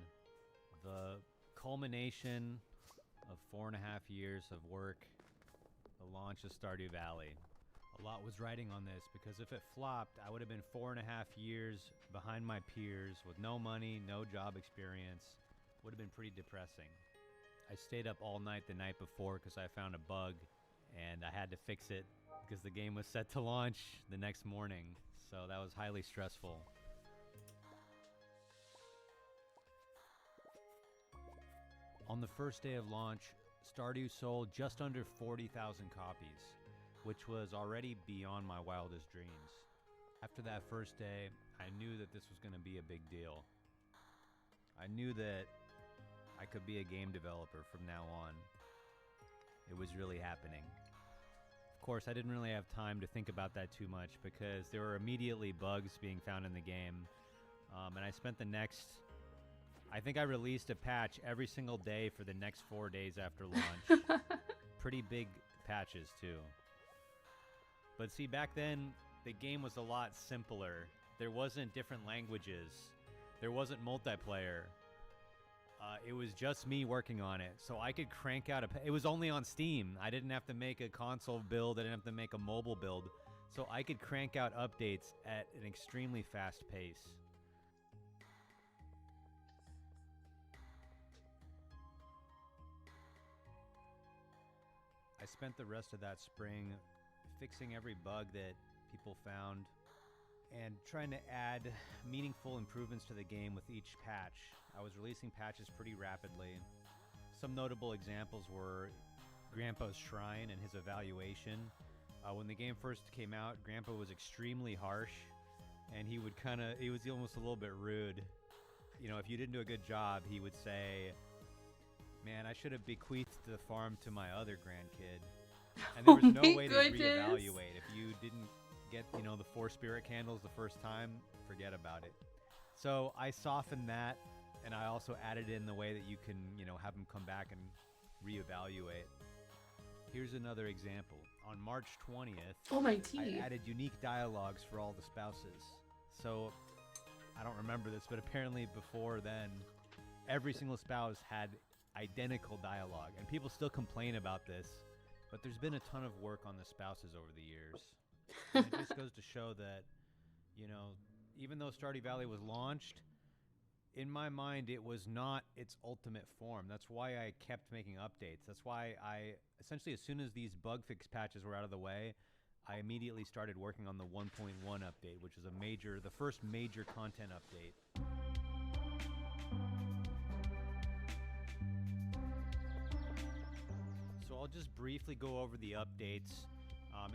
The culmination of 4.5 years of work, the launch of Stardew Valley. A lot was riding on this because if it flopped, I would have been 4.5 years behind my peers with no money, no job experience. Would have been pretty depressing. I stayed up all night the night before because I found a bug and I had to fix it because the game was set to launch the next morning. So that was highly stressful. On the first day of launch, Stardew sold just under 40,000 copies, which was already beyond my wildest dreams. After that first day, I knew that this was going to be a big deal. I knew that I could be a game developer from now on. It was really happening. Of course, I didn't really have time to think about that too much because there were immediately bugs being found in the game. And I spent the next, I think I released a patch every single day for the next 4 days after launch. Pretty big patches too. But see, back then, the game was a lot simpler. There wasn't different languages. There wasn't multiplayer. It was just me working on it. So I could crank out it was only on Steam. I didn't have to make a console build. I didn't have to make a mobile build. So I could crank out updates at an extremely fast pace. I spent the rest of that spring fixing every bug that people found and trying to add meaningful improvements to the game with each patch. I was releasing patches pretty rapidly. Some notable examples were Grandpa's Shrine and his evaluation. When the game first came out, Grandpa was extremely harsh, and he was almost a little bit rude. You know, if you didn't do a good job, he would say, "Man, I should have bequeathed the farm to my other grandkid." And there was no way to reevaluate. If you didn't get, the 4 spirit candles the first time, forget about it. So I softened that, and I also added in the way that you can, have them come back and reevaluate. Here's another example. On March 20th, Oh, my I tea. added unique dialogues for all the spouses. So I don't remember this, but apparently before then, every single spouse had identical dialogue, and people still complain about this, but there's been a ton of work on the spouses over the years. And it just goes to show that, even though Stardew Valley was launched, in my mind, it was not its ultimate form. That's why I kept making updates. That's why essentially, as soon as these bug fix patches were out of the way, I immediately started working on the 1.1 update, which is the first major content update. So I'll just briefly go over the updates.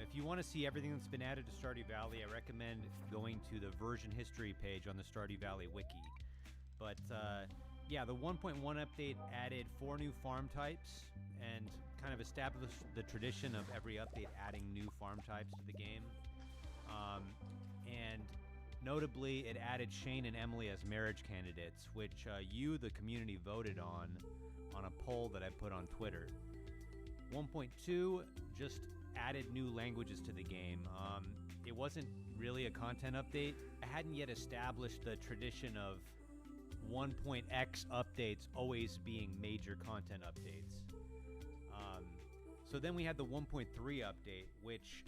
If you want to see everything that's been added to Stardew Valley, I recommend going to the version history page on the Stardew Valley wiki. But yeah, the 1.1 update added 4 new farm types and kind of established the tradition of every update adding new farm types to the game. And notably, it added Shane and Emily as marriage candidates, which you, the community, voted on a poll that I put on Twitter. 1.2 just added new languages to the game. It wasn't really a content update. I hadn't yet established the tradition of 1.x updates always being major content updates. So then we had the 1.3 update, which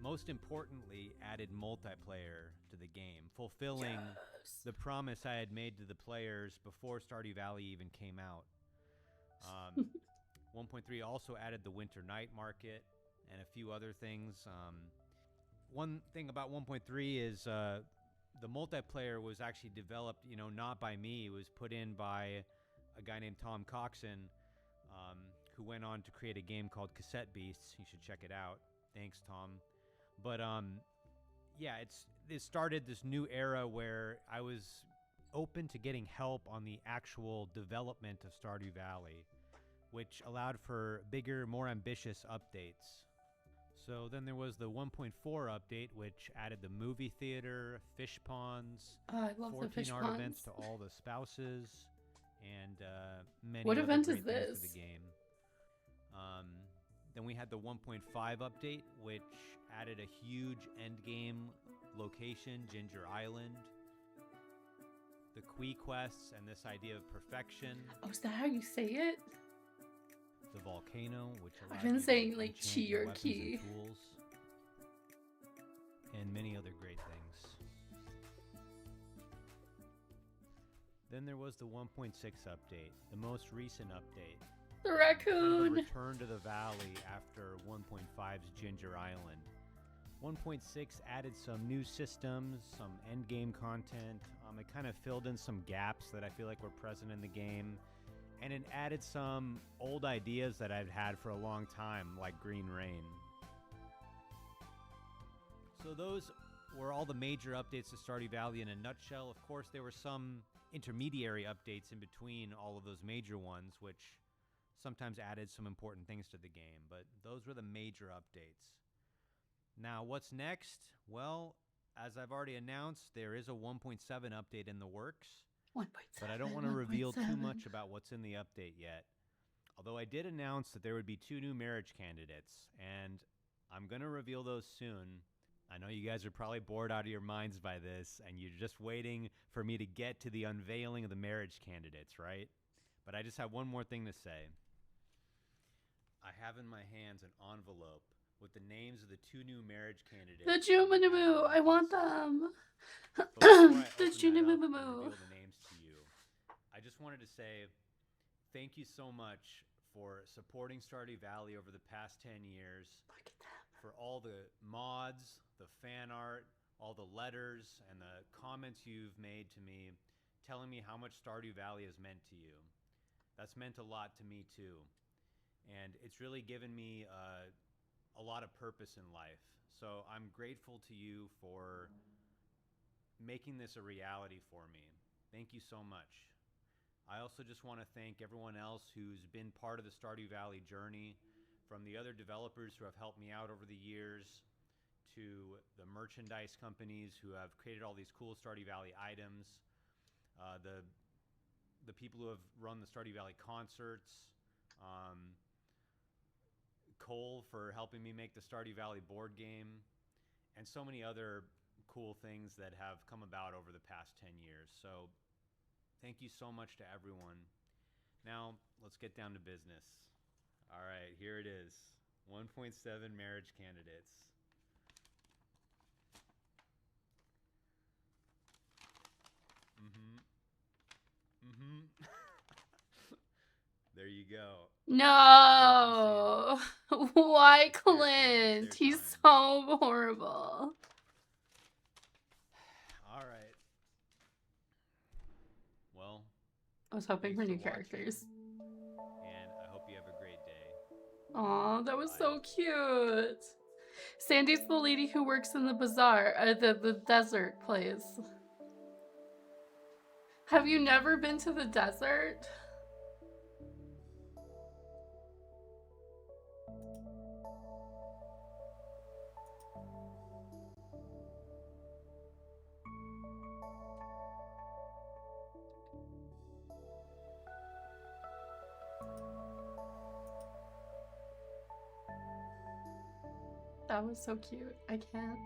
most importantly added multiplayer to the game, fulfilling the promise I had made to the players before Stardew Valley even came out. 1.3 also added the winter night market and a few other things. One thing about 1.3 is the multiplayer was actually developed, not by me. It was put in by a guy named Tom Coxon, who went on to create a game called Cassette Beasts. You should check it out. Thanks, Tom. But yeah, it started this new era where I was open to getting help on the actual development of Stardew Valley, which allowed for bigger, more ambitious updates. So then there was the 1.4 update, which added the movie theater, fish ponds, Oh, I love the 14 fish art ponds. events to all the spouses, and many What other event great is things to this? the game. Then we had the 1.5 update, which added a huge endgame location, Ginger Island, the Quee quests, and this idea of perfection. Oh, is that how you say it? The volcano, which allowed I've been you saying to like enchant chi your or weapons ki. and tools, and many other great things. Then there was the 1.6 update, the most recent update. The Kind of raccoon. a return to the valley after 1.5's Ginger Island. 1.6 added some new systems, some endgame content. It kind of filled in some gaps that I feel like were present in the game. And it added some old ideas that I've had for a long time, like Green Rain. So those were all the major updates to Stardew Valley in a nutshell. Of course, there were some intermediary updates in between all of those major ones, which sometimes added some important things to the game, but those were the major updates. Now, what's next? Well, as I've already announced, there is a 1.7 update in the works, 1.7. but I don't want to reveal too much about what's in the update yet. Although I did announce that there would be 2 new marriage candidates, and I'm going to reveal those soon. I know you guys are probably bored out of your minds by this, and you're just waiting for me to get to the unveiling of the marriage candidates, right? But I just have one more thing to say. I have in my hands an envelope with the names of the 2 new marriage candidates. The Jumanaboo. I want them. But before I The open that up and Jumanaboo. reveal the names to you, I just wanted to say thank you so much for supporting Stardew Valley over the past 10 years. Look at them. For all the mods, the fan art, all the letters, and the comments you've made to me telling me how much Stardew Valley has meant to you. That's meant a lot to me too. And it's really given me a lot of purpose in life. So I'm grateful to you for making this a reality for me. Thank you so much. I also just want to thank everyone else who's been part of the Stardew Valley journey, from the other developers who have helped me out over the years, to the merchandise companies who have created all these cool Stardew Valley items, the people who have run the Stardew Valley concerts, Cole for helping me make the Stardew Valley board game, and so many other cool things that have come about over the past 10 years. So thank you so much to everyone. Now, let's get down to business. All right, here it is. 1.7 marriage candidates. There you go. No. Why, It's Clint? their He's time. so horrible. All right. Well, I was hoping thanks for new watching, characters. and I hope you have a great day. Aw, that was Bye. so cute. Sandy's the lady who works in the bazaar, the desert place. Have you never been to the desert? That was so cute. I can't.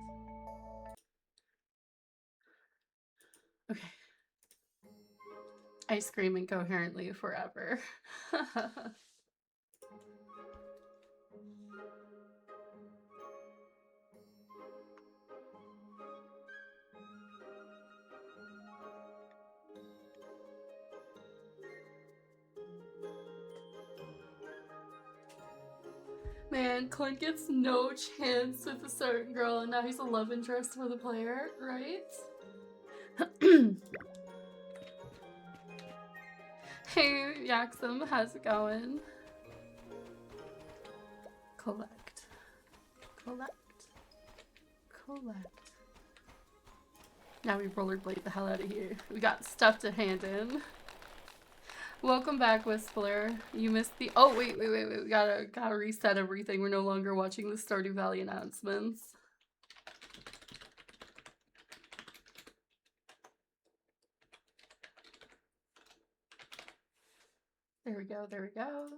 Okay. I scream incoherently forever. Man, Clint gets no chance with a certain girl, and now he's a love interest for the player, right? Hey, Yaxum, how's it going? Collect. Collect. Collect. Now we rollerblade the hell out of here. We got stuff to hand in. Welcome back, Whistler. You missed the— oh, wait. We gotta reset everything. We're no longer watching the Stardew Valley announcements. There we go, there we go.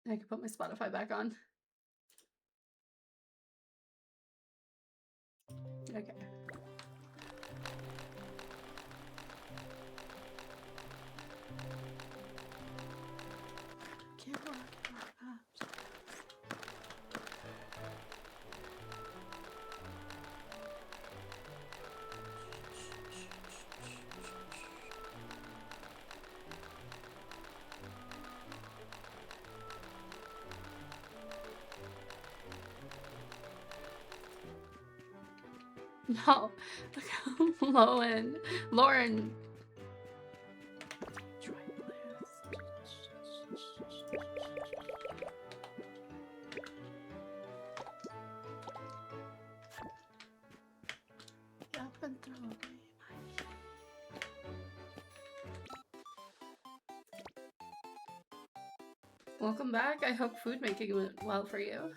I can put my Spotify back on. Okay. No. Lauren. Up and throw away my— welcome back. I hope food making went well for you.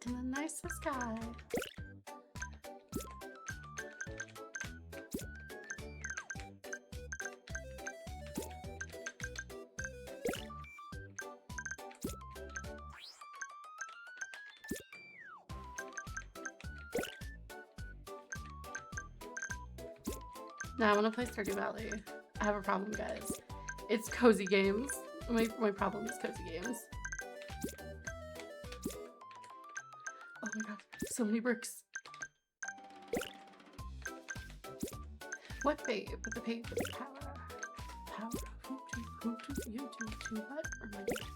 To the nicest guy. Now I want to play Stardew Valley. I have a problem, guys. It's cozy games. My problem is cozy games. Oh my god, so many bricks. What babe? With the babe with the power. Power. Who to you to what? Or my babe?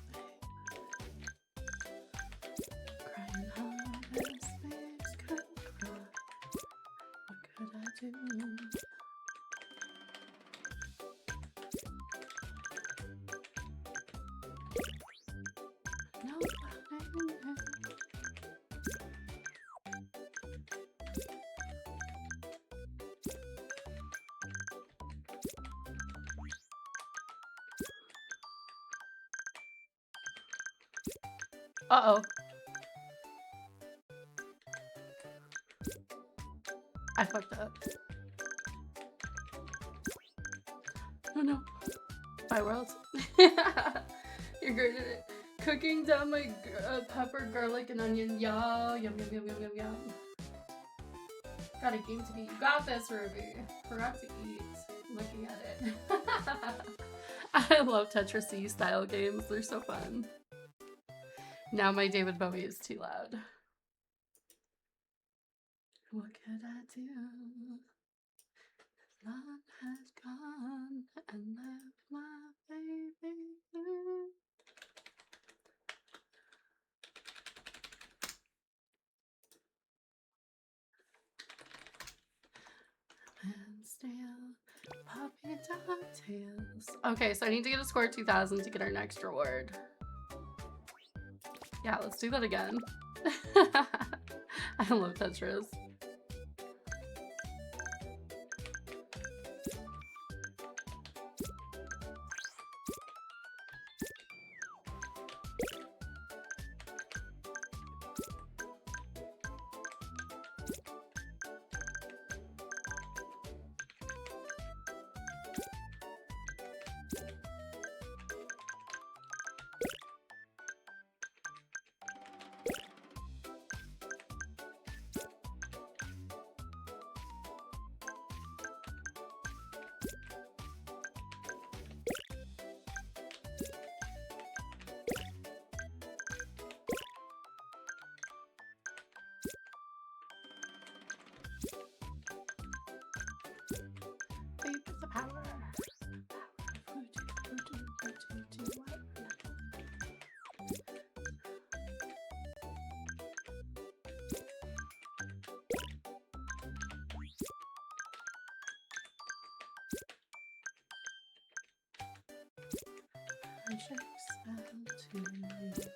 Crying hard as babes could cry. What could I do? Uh-oh. I fucked up. Oh no. My world. You're great at it. Cooking down my pepper, garlic, and onion. Yum, yum, yum, yum, yum, yum, yum. Got a game to beat. You got this, Ruby. Forgot to eat. Looking at it. I love Tetris style games. They're so fun. Now my David Bowie is too loud. What could I do? Love has gone and left my baby blue. And still puppy dog tails. Okay, so I need to get a score of 2000 to get our next reward. Yeah, let's do that again. I love Tetris. Babe with the power. Magic spell to use.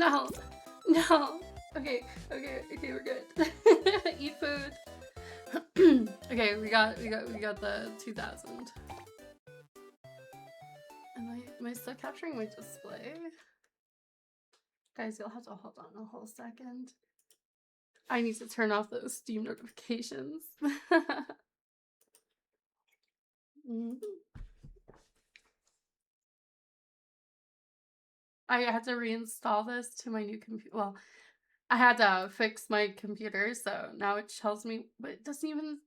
No, no. Okay, we're good. Eat food. Okay, we got the 2000. Am I still capturing my display? Guys, you'll have to hold on a whole second. I need to turn off those Steam notifications. I had to reinstall this to my new computer. Well, I had to fix my computer, so now it tells me, but it doesn't even.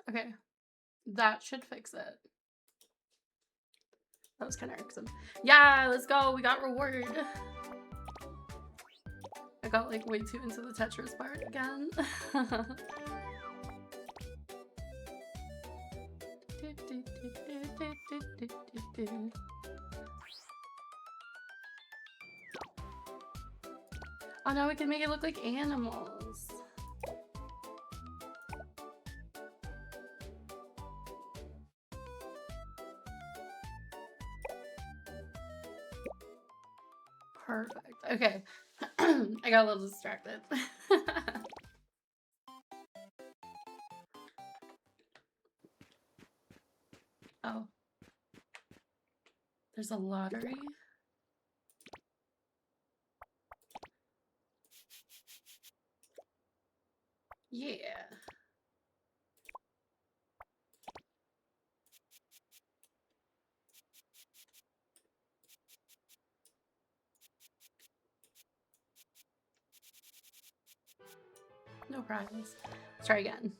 Okay, that should fix it. That was kind of irksome. Yeah, let's go. We got reward. I got like way too into the Tetris part again. Oh no, we can make it look like animals. Perfect. Okay. I got a little distracted. Oh. There's a lottery? Yeah. No prize. Let's try again.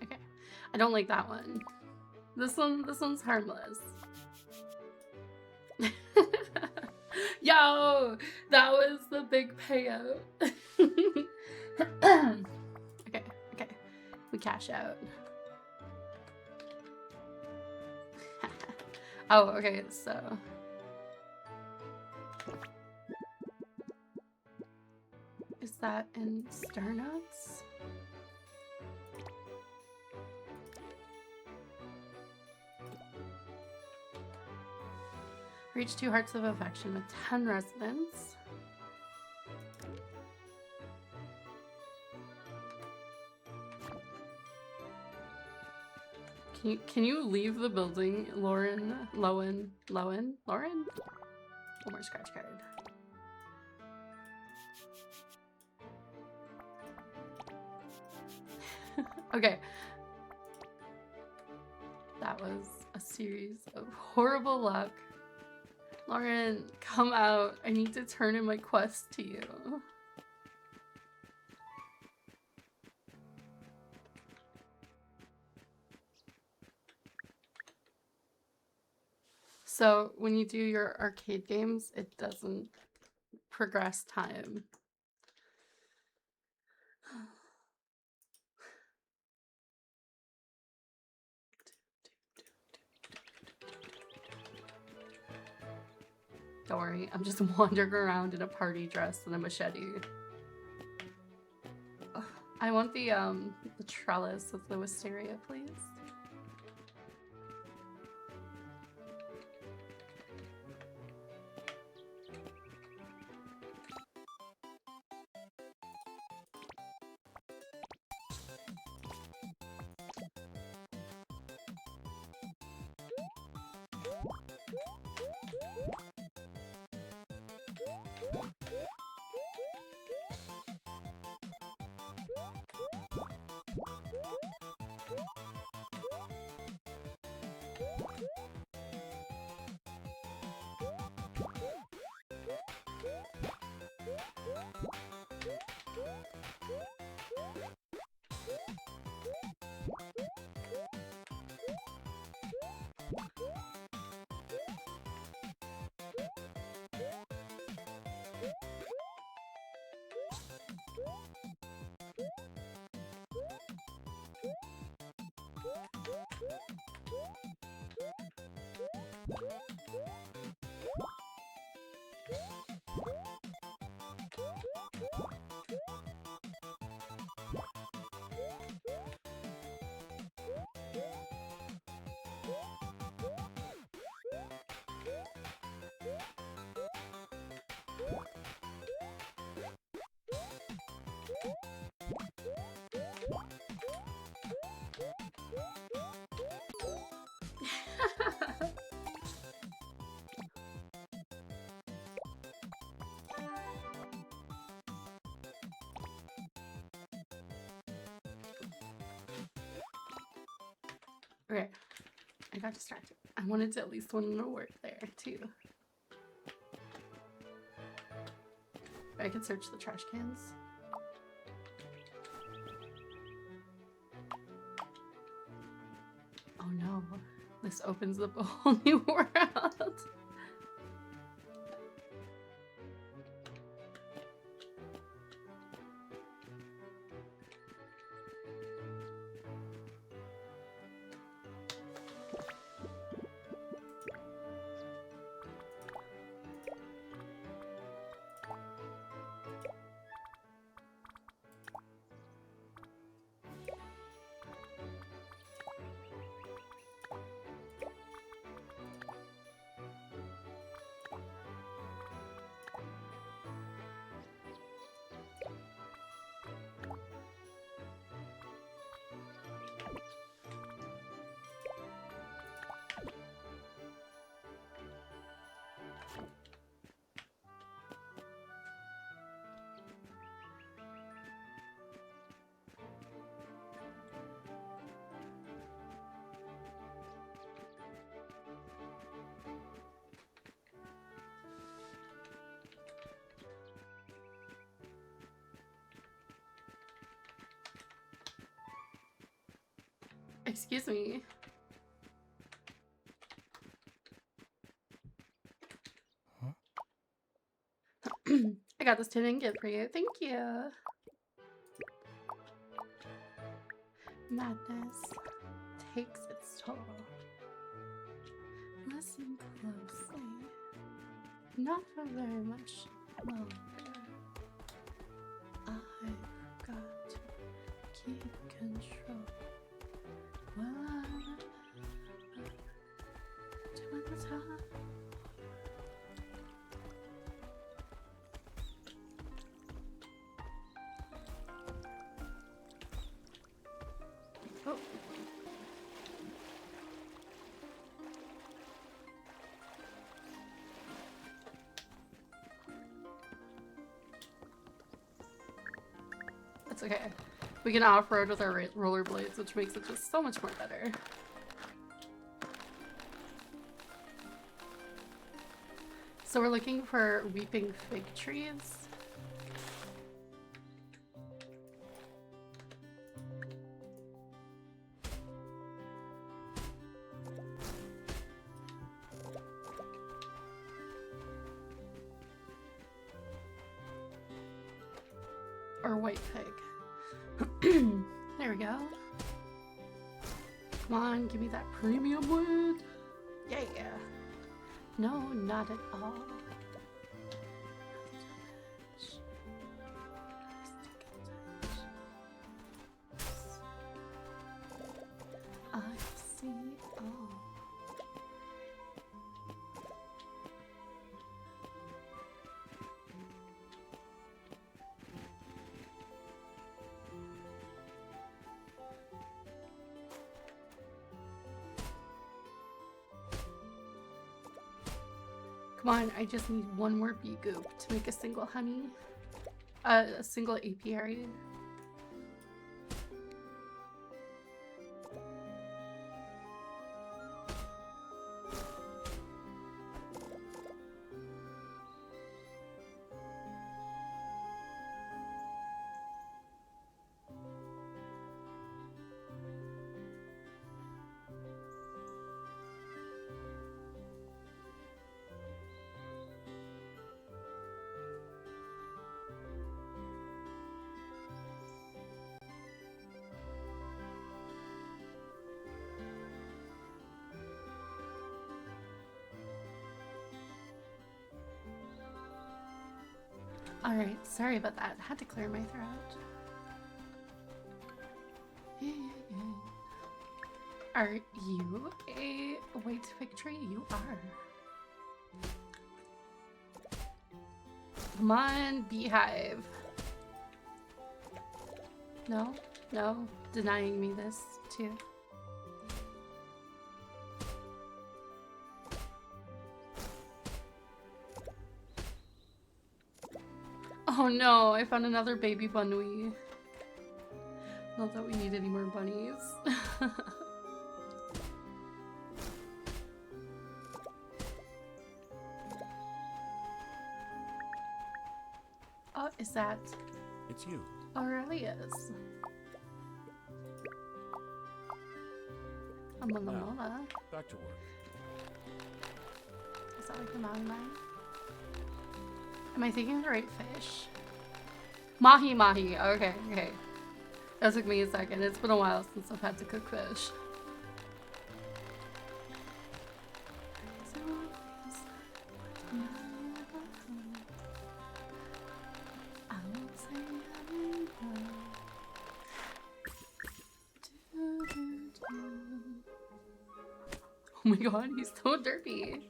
Okay. I don't like that one. This one's harmless. Yo, that was the big payout. Okay. We cash out. Oh, okay, so is that in Star Notes? Reach 2 hearts of affection with 10 residents. Can you leave the building, Lauren? Lauren? One more scratch card. Okay. That was a series of horrible luck. Lauren, come out. I need to turn in my quest to you. So when you do your arcade games, it doesn't progress time. Don't worry, I'm just wandering around in a party dress and a machete. Ugh, I want the trellis with the wisteria, please. Okay, I got distracted. I wanted to at least win an award there too. I can search the trash cans. Oh no, this opens up a whole new world. Excuse me. I got this tin and gift for you. Thank you. Madness takes its toll. Listen closely. Not for very much longer. I've got to keep control. Well, doing the time. Oh. That's okay. We can off-road with our rollerblades, which makes it just so much more better. So we're looking for weeping fig trees. Or white fig. There we go. Come on, give me that premium wood. Yeah. No, not at all. I see all. Come on, I just need one more bee goop to make a single honey. A single apiary. Alright, sorry about that. Had to clear my throat. Are you a white fig tree? You are. Come on, beehive. No? No? Denying me this, too. Oh no, I found another baby bunny. Not that we need any more bunnies. Oh, is that It's you. Aurelius? A mola Now. mola. Back to work. Is that like a mahi? Am I thinking of the right fish? Mahi mahi. Okay, okay. That took me a second. It's been a while since I've had to cook fish. Oh my god, he's so dirty.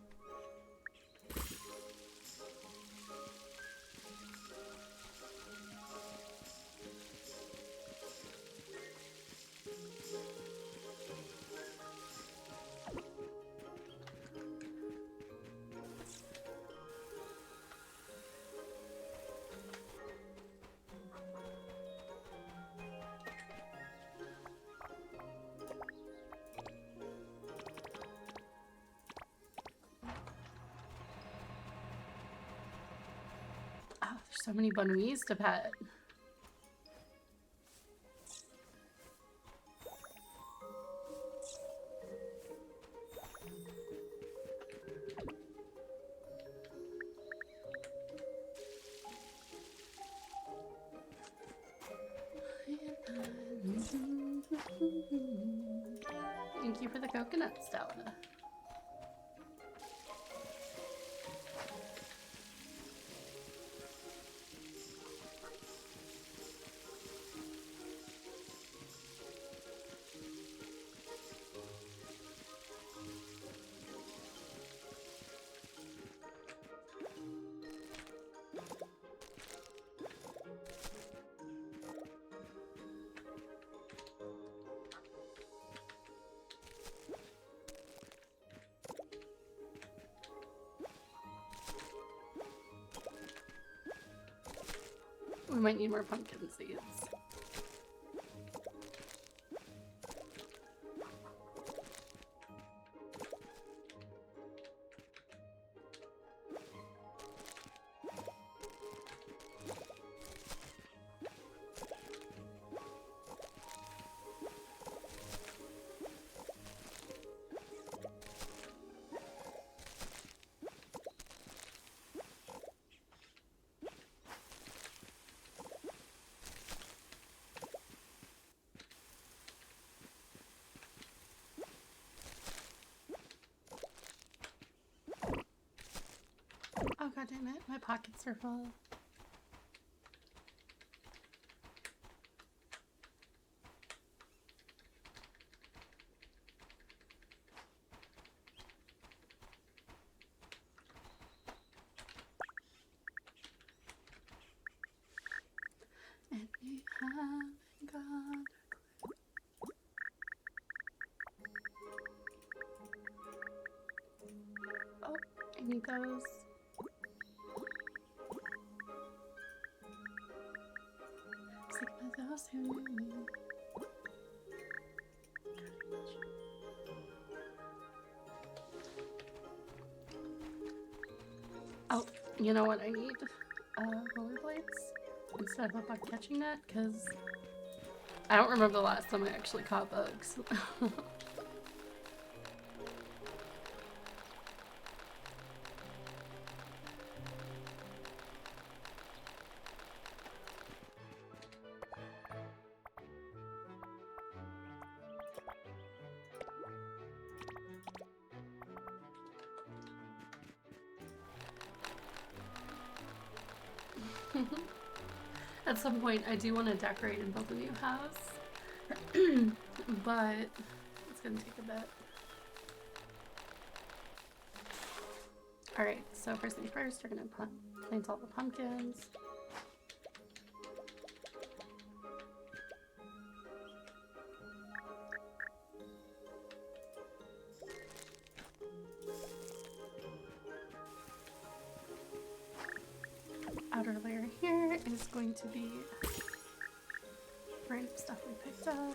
Oh, there's so many bunnies to pet. Thank you for the coconut, Stella. We might need more pumpkin seeds. Oh god damn it, my pockets are full. And we haven't got a clue. Oh, I need those. Sick of those who knew me. Oh, you know what I need? Rollerblades instead of a bug catching net, because I don't remember the last time I actually caught bugs. At some point, I do want to decorate and build a new house, but it's gonna take a bit. Alright, so first things first, we're gonna plant all the pumpkins. Outer layer here is going to be random stuff we picked up.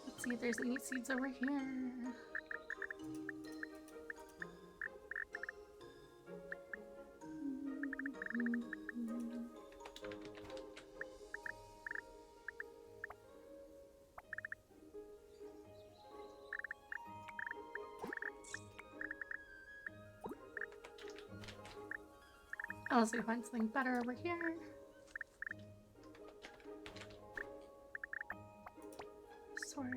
Let's see if there's any seeds over here. Unless we find something better over here. Swords.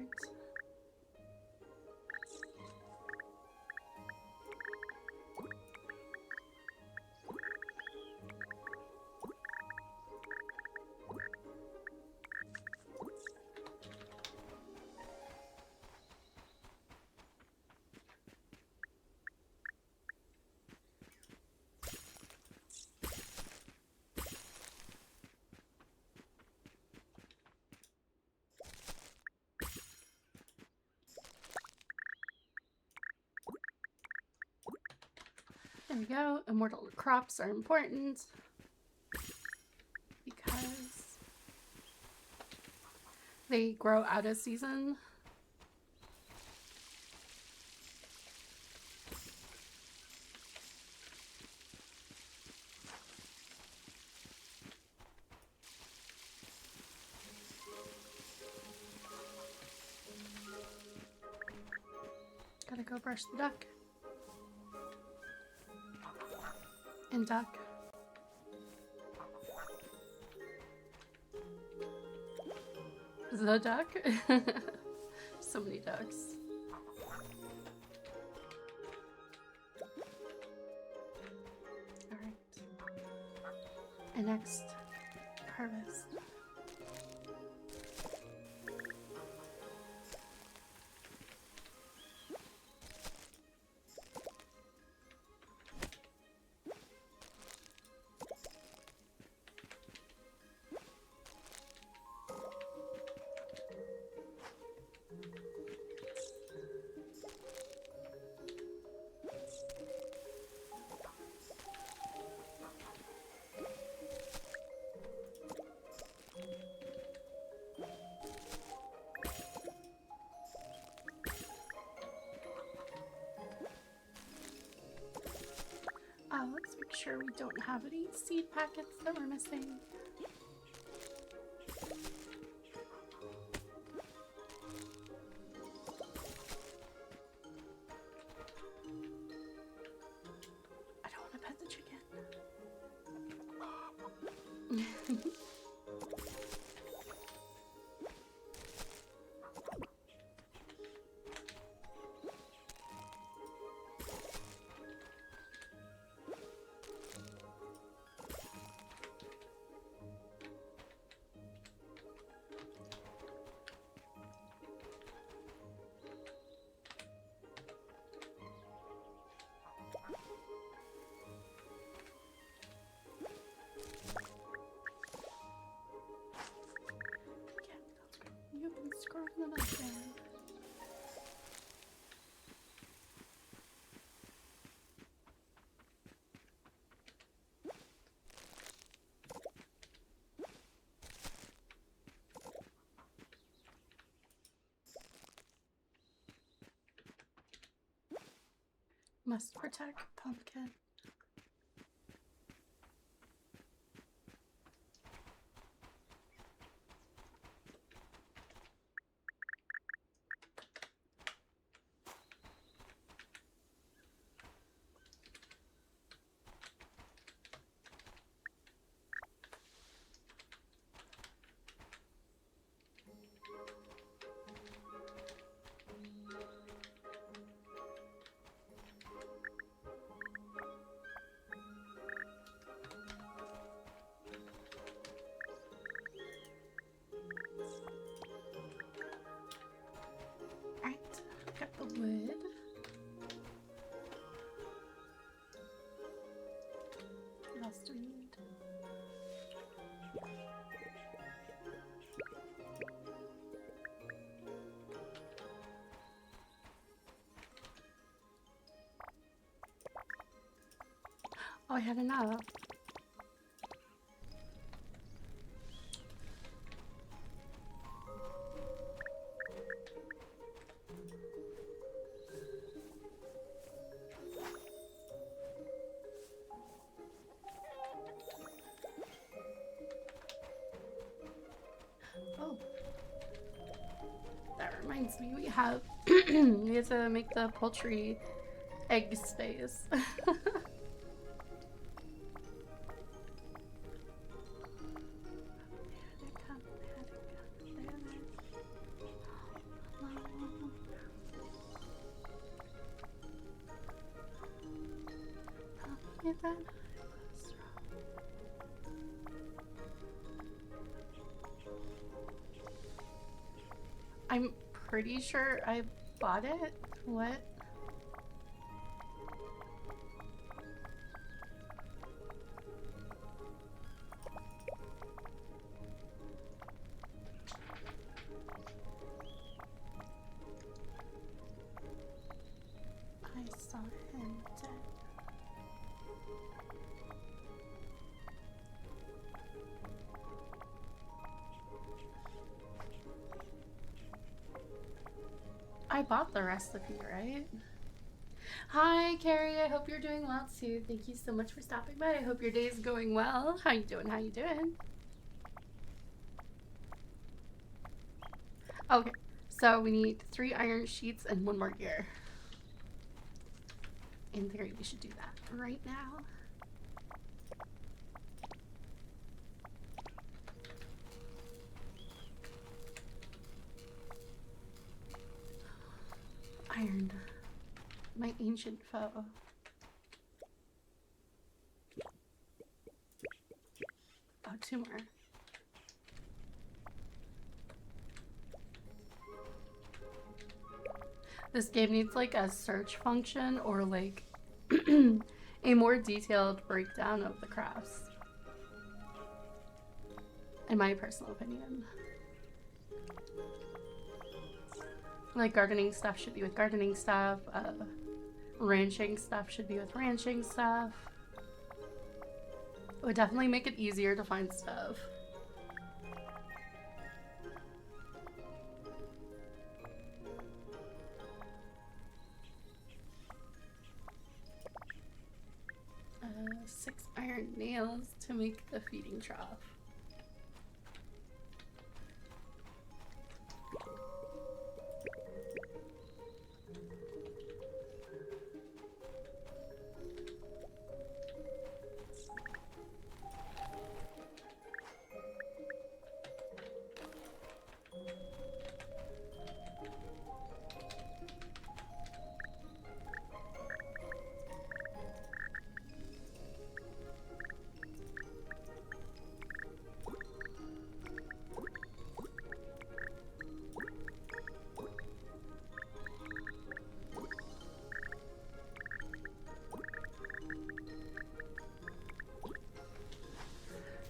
There we go. Immortal crops are important because they grow out of season. Gotta go brush the duck. And duck. The duck? So many ducks. Alright. And next, harvest. Let's make sure we don't have any seed packets that we're missing. I don't want to pet the chicken. Must protect pumpkin. Alright, got the wood. What else do we need? Oh, I had enough. Oh, that reminds me, we have we have to make the poultry egg space. I'm pretty sure I bought it. What? I saw him dead. I bought the recipe, right? Hi, Carrie. I hope you're doing well too. Thank you so much for stopping by. I hope your day is going well. How you doing? How you doing? Okay, so we need 3 iron sheets and 1 more gear. In theory, we should do that right now. Iron. My ancient foe. Oh, 2 more. This game needs like a search function or like a more detailed breakdown of the crafts. In my personal opinion. Like gardening stuff should be with gardening stuff. Ranching stuff should be with ranching stuff. It would definitely make it easier to find stuff. Uh, 6 iron nails to make the feeding trough.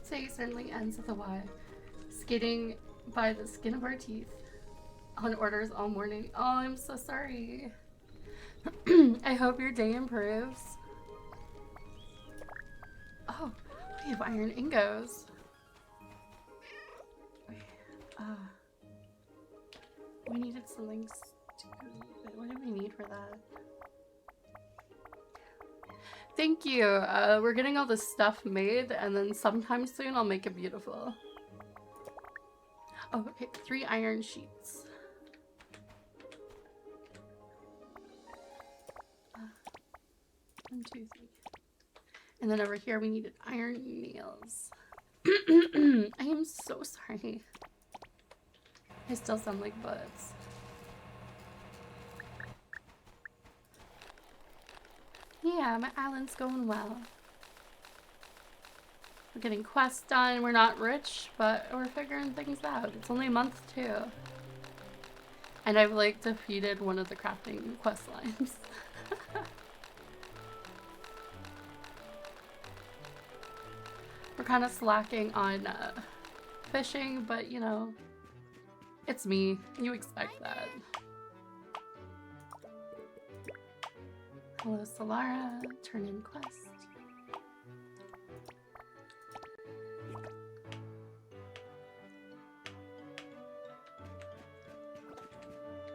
Today certainly ends with a Y. Skating by the skin of our teeth. On orders all morning. Oh, I'm so sorry. I hope your day improves. Oh, we have iron ingots. We needed something stupid. What do we need for that? Thank you. We're getting all this stuff made, and then sometime soon I'll make it beautiful. Oh, okay. 3 iron sheets. 1, 2, 3. And then over here we needed iron nails. I am so sorry. I still sound like butts. Yeah, my island's going well. We're getting quests done. We're not rich, but we're figuring things out. It's only a month too. And I've like defeated one of the crafting quest lines. We're kind of slacking on fishing, but you know, it's me. You expect that. Hello, Solara. Turn in quest.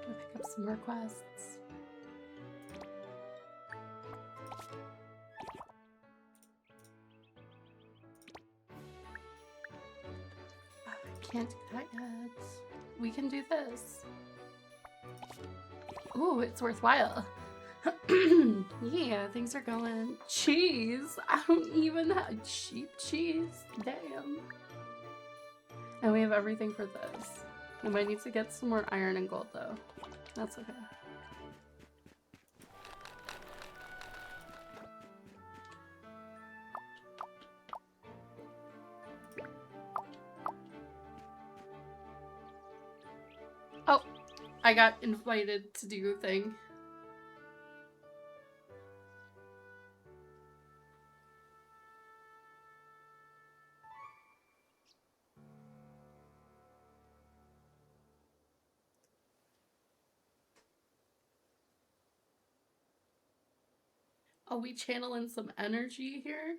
I'll pick up some more quests. I can't do that yet. We can do this. Ooh, it's worthwhile. Yeah, things are going. Cheese! I don't even have cheap cheese. Damn. And we have everything for this. We might need to get some more iron and gold though. That's okay. Oh, I got invited to do a thing. Are we channeling some energy here?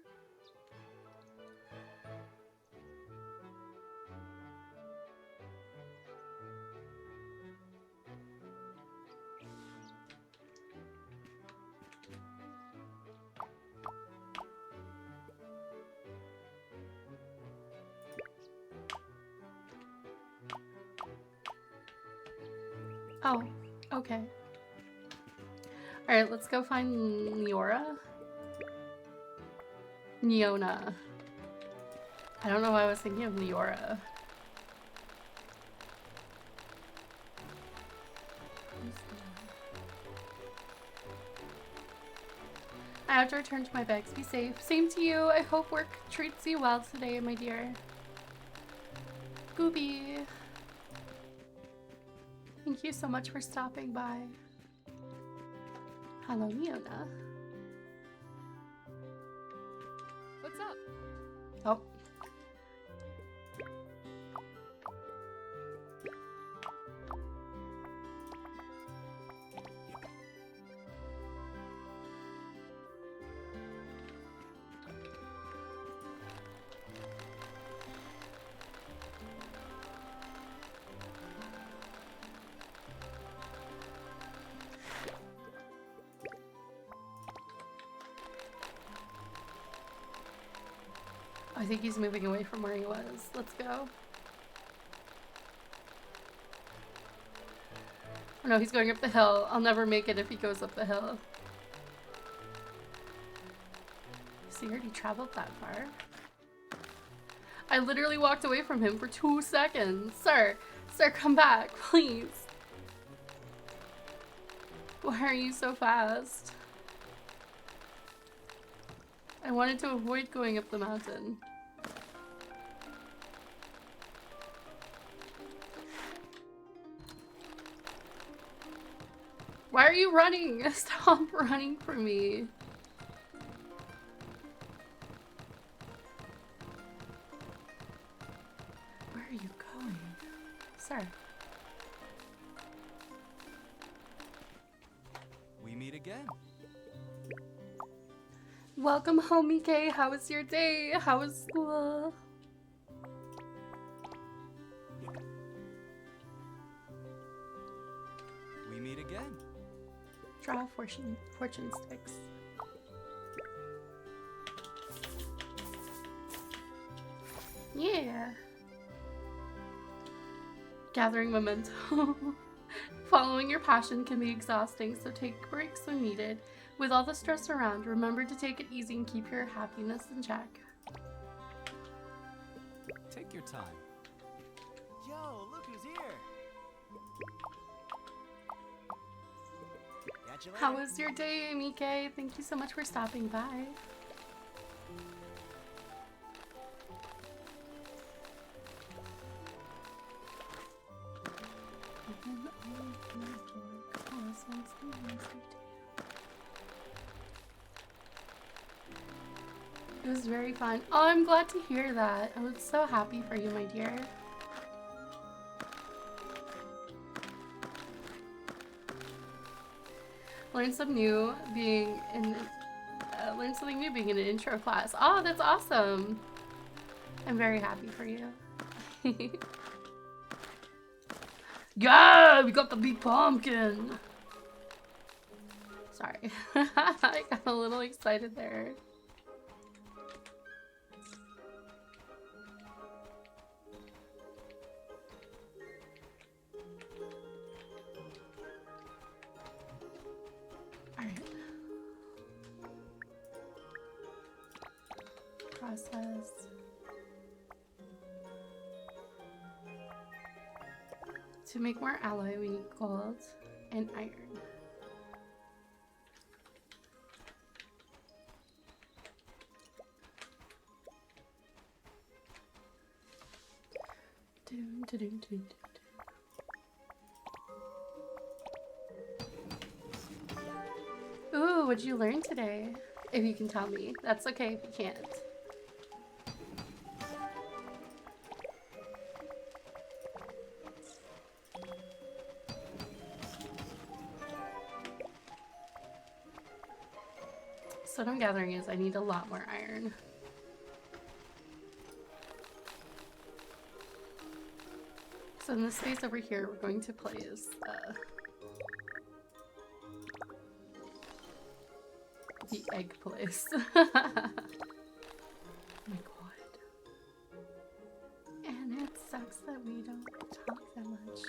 Oh, okay. Alright, let's go find Niora. Niona. I don't know why I was thinking of Niora. I have to return to my bags. Be safe. Same to you. I hope work treats you well today, my dear. Gooby. Thank you so much for stopping by. Hello, Niona. What's up? Oh. I think he's moving away from where he was. Let's go. Oh no, he's going up the hill. I'll never make it if he goes up the hill. So he already traveled that far? I literally walked away from him for 2 seconds. Sir, come back, please. Why are you so fast? I wanted to avoid going up the mountain. Why are you running? Stop running from me. Where are you going? Sir. We meet again. Welcome home, Mike. How was your day? How was school? We meet again. Draw fortune sticks. Yeah. Gathering momentum. Following your passion can be exhausting, so take breaks when needed. With all the stress around, remember to take it easy and keep your happiness in check. Take your time. Yo, look who's here! Catch you later. How was your day, Mike? Thank you so much for stopping by. It was very fun. Oh, I'm glad to hear that. I was so happy for you, my dear. Learn something new being in an intro class. Oh, that's awesome. I'm very happy for you. Yeah, we got the big pumpkin. Sorry. I got a little excited there. Alright. Process. To make more alloy, we need gold and iron. Dun, dun, dun, dun, dun. Ooh, what'd you learn today? If you can tell me. That's okay if you can't. So what I'm gathering is I need a lot more iron. So in this space over here, we're going to place the egg place. Oh my god. And it sucks that we don't talk that much.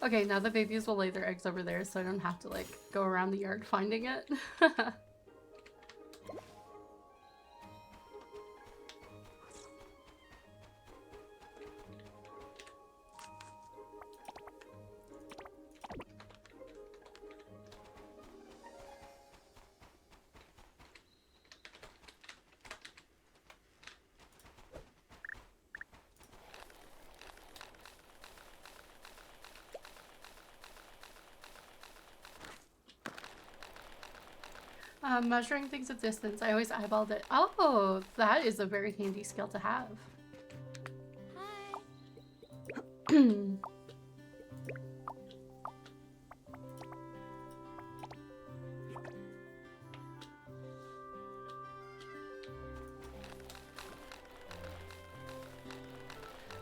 Okay, now the babies will lay their eggs over there so I don't have to like go around the yard finding it. Measuring things at distance, I always eyeballed it. Oh, that is a very handy skill to have. Hi.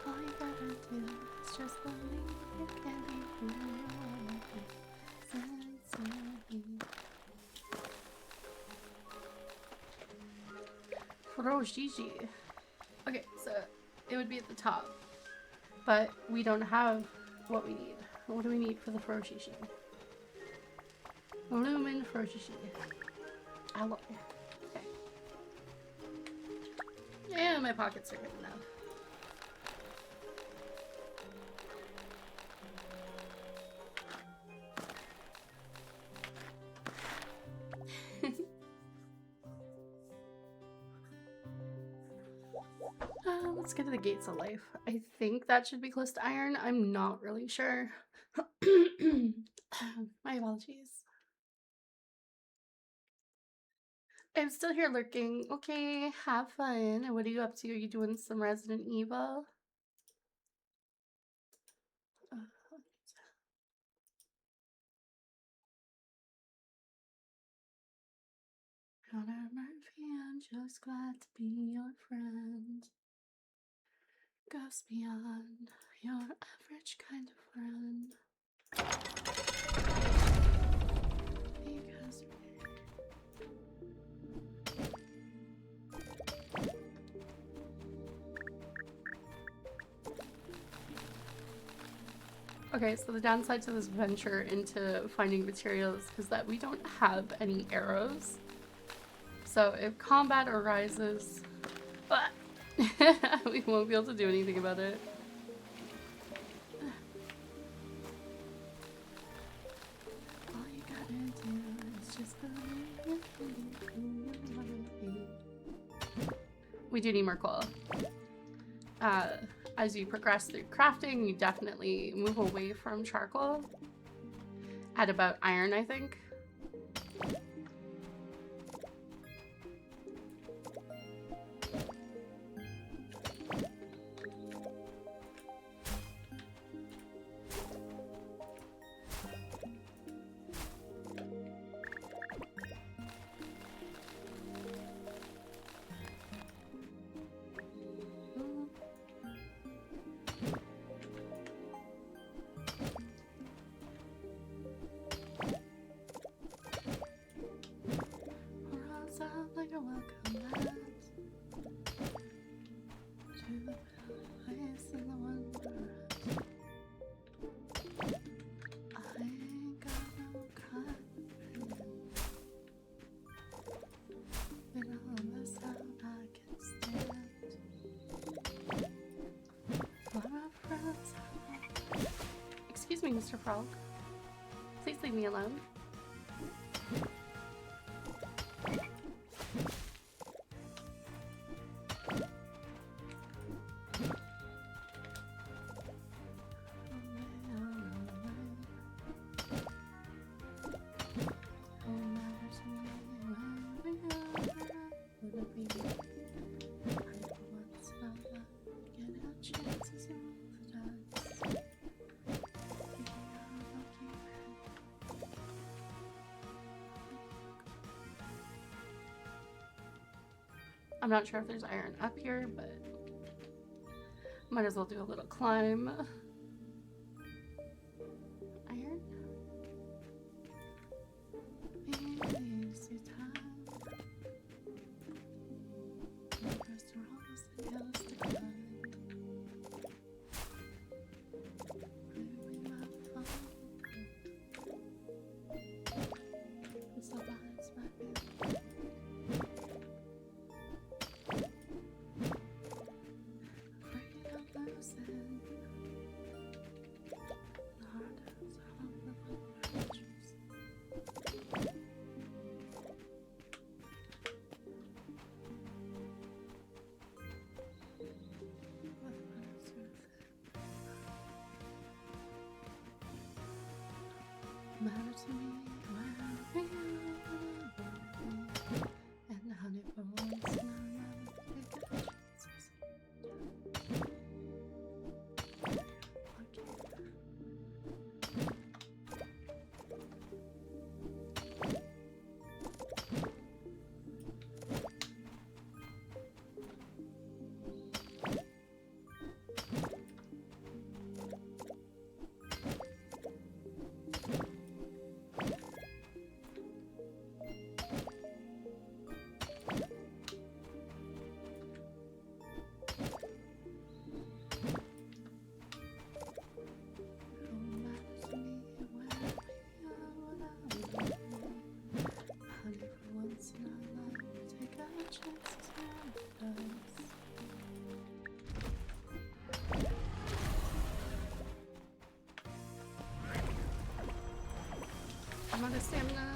All you gotta do is just believe it can be who you are. Sincerely. Furoshiji. Okay, so it would be at the top, but we don't have what we need. What do we need for the Furoshiji? Lumen Furoshiji. Alloy. Okay. Yeah, my pockets are good enough. Let's get to the gates of life. I think that should be close to iron. I'm not really sure. My apologies. I'm still here lurking. Okay, have fun. What are you up to? Are you doing some Resident Evil? Connor Murphy, I'm just glad to be your friend. goes beyond your average kind of friend. Because okay, so the downside to this venture into finding materials is that we don't have any arrows. So if combat arises, we won't be able to do anything about it. All you gotta do is just believe in. We do need more coal. As you progress through crafting, you definitely move away from charcoal at about iron, I think. Like a welcome mat to the place in the wonderland. I ain't got no confidence in all this out I can stand. For my friends. Excuse me, Mr. Frog. Please leave me alone. I'm not sure if there's iron up here, but might as well do a little climb. Iron? Easy time. First rolls and hills to climb. We have fun. It's the vibes back in. Matter to me where we are, and honey for once in our life, I'm out of stamina.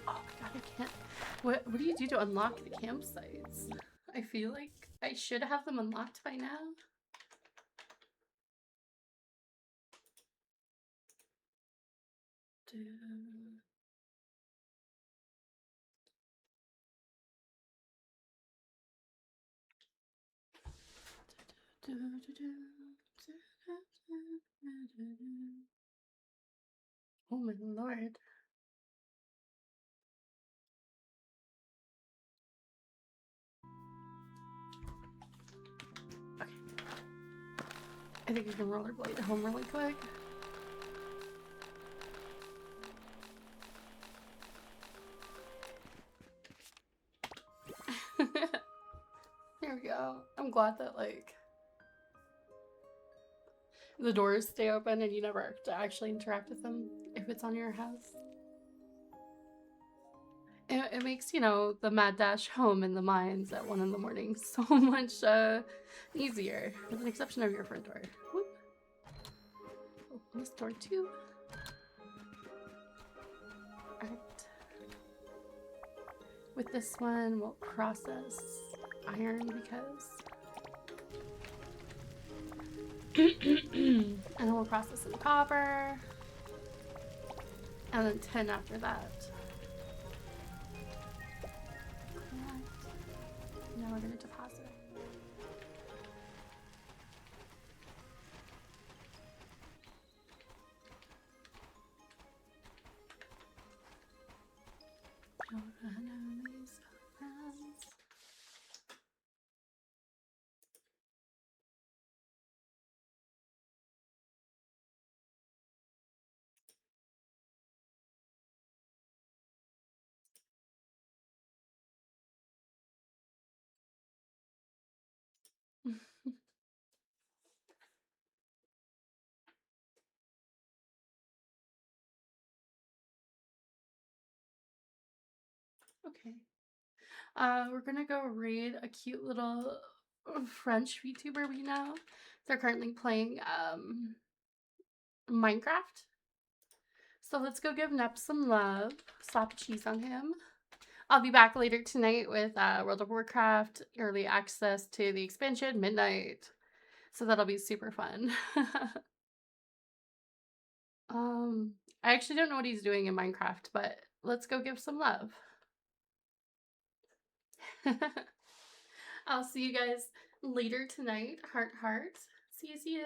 Oh my god, I can't. What do you do to unlock the campsites? I feel like I should have them unlocked by now. Oh my lord. Okay. I think I can rollerblade home really quick. There we go. I'm glad that like the doors stay open and you never have to actually interact with them if it's on your house. It makes, you know, the mad dash home in the mines at 1 in the morning so much easier, with an exception of your front door. Whoop. Open this door too. Alright. With this one, we'll process iron because... and then we'll process some copper. And then 10 after that. Now we're gonna deposit. Okay. We're gonna go raid a cute little French VTuber we know. They're currently playing Minecraft. So let's go give Nep some love. Slap cheese on him. I'll be back later tonight with World of Warcraft early access to the expansion midnight. So that'll be super fun. I actually don't know what he's doing in Minecraft, but let's go give some love. I'll see you guys later tonight. Heart, heart. See ya, see ya.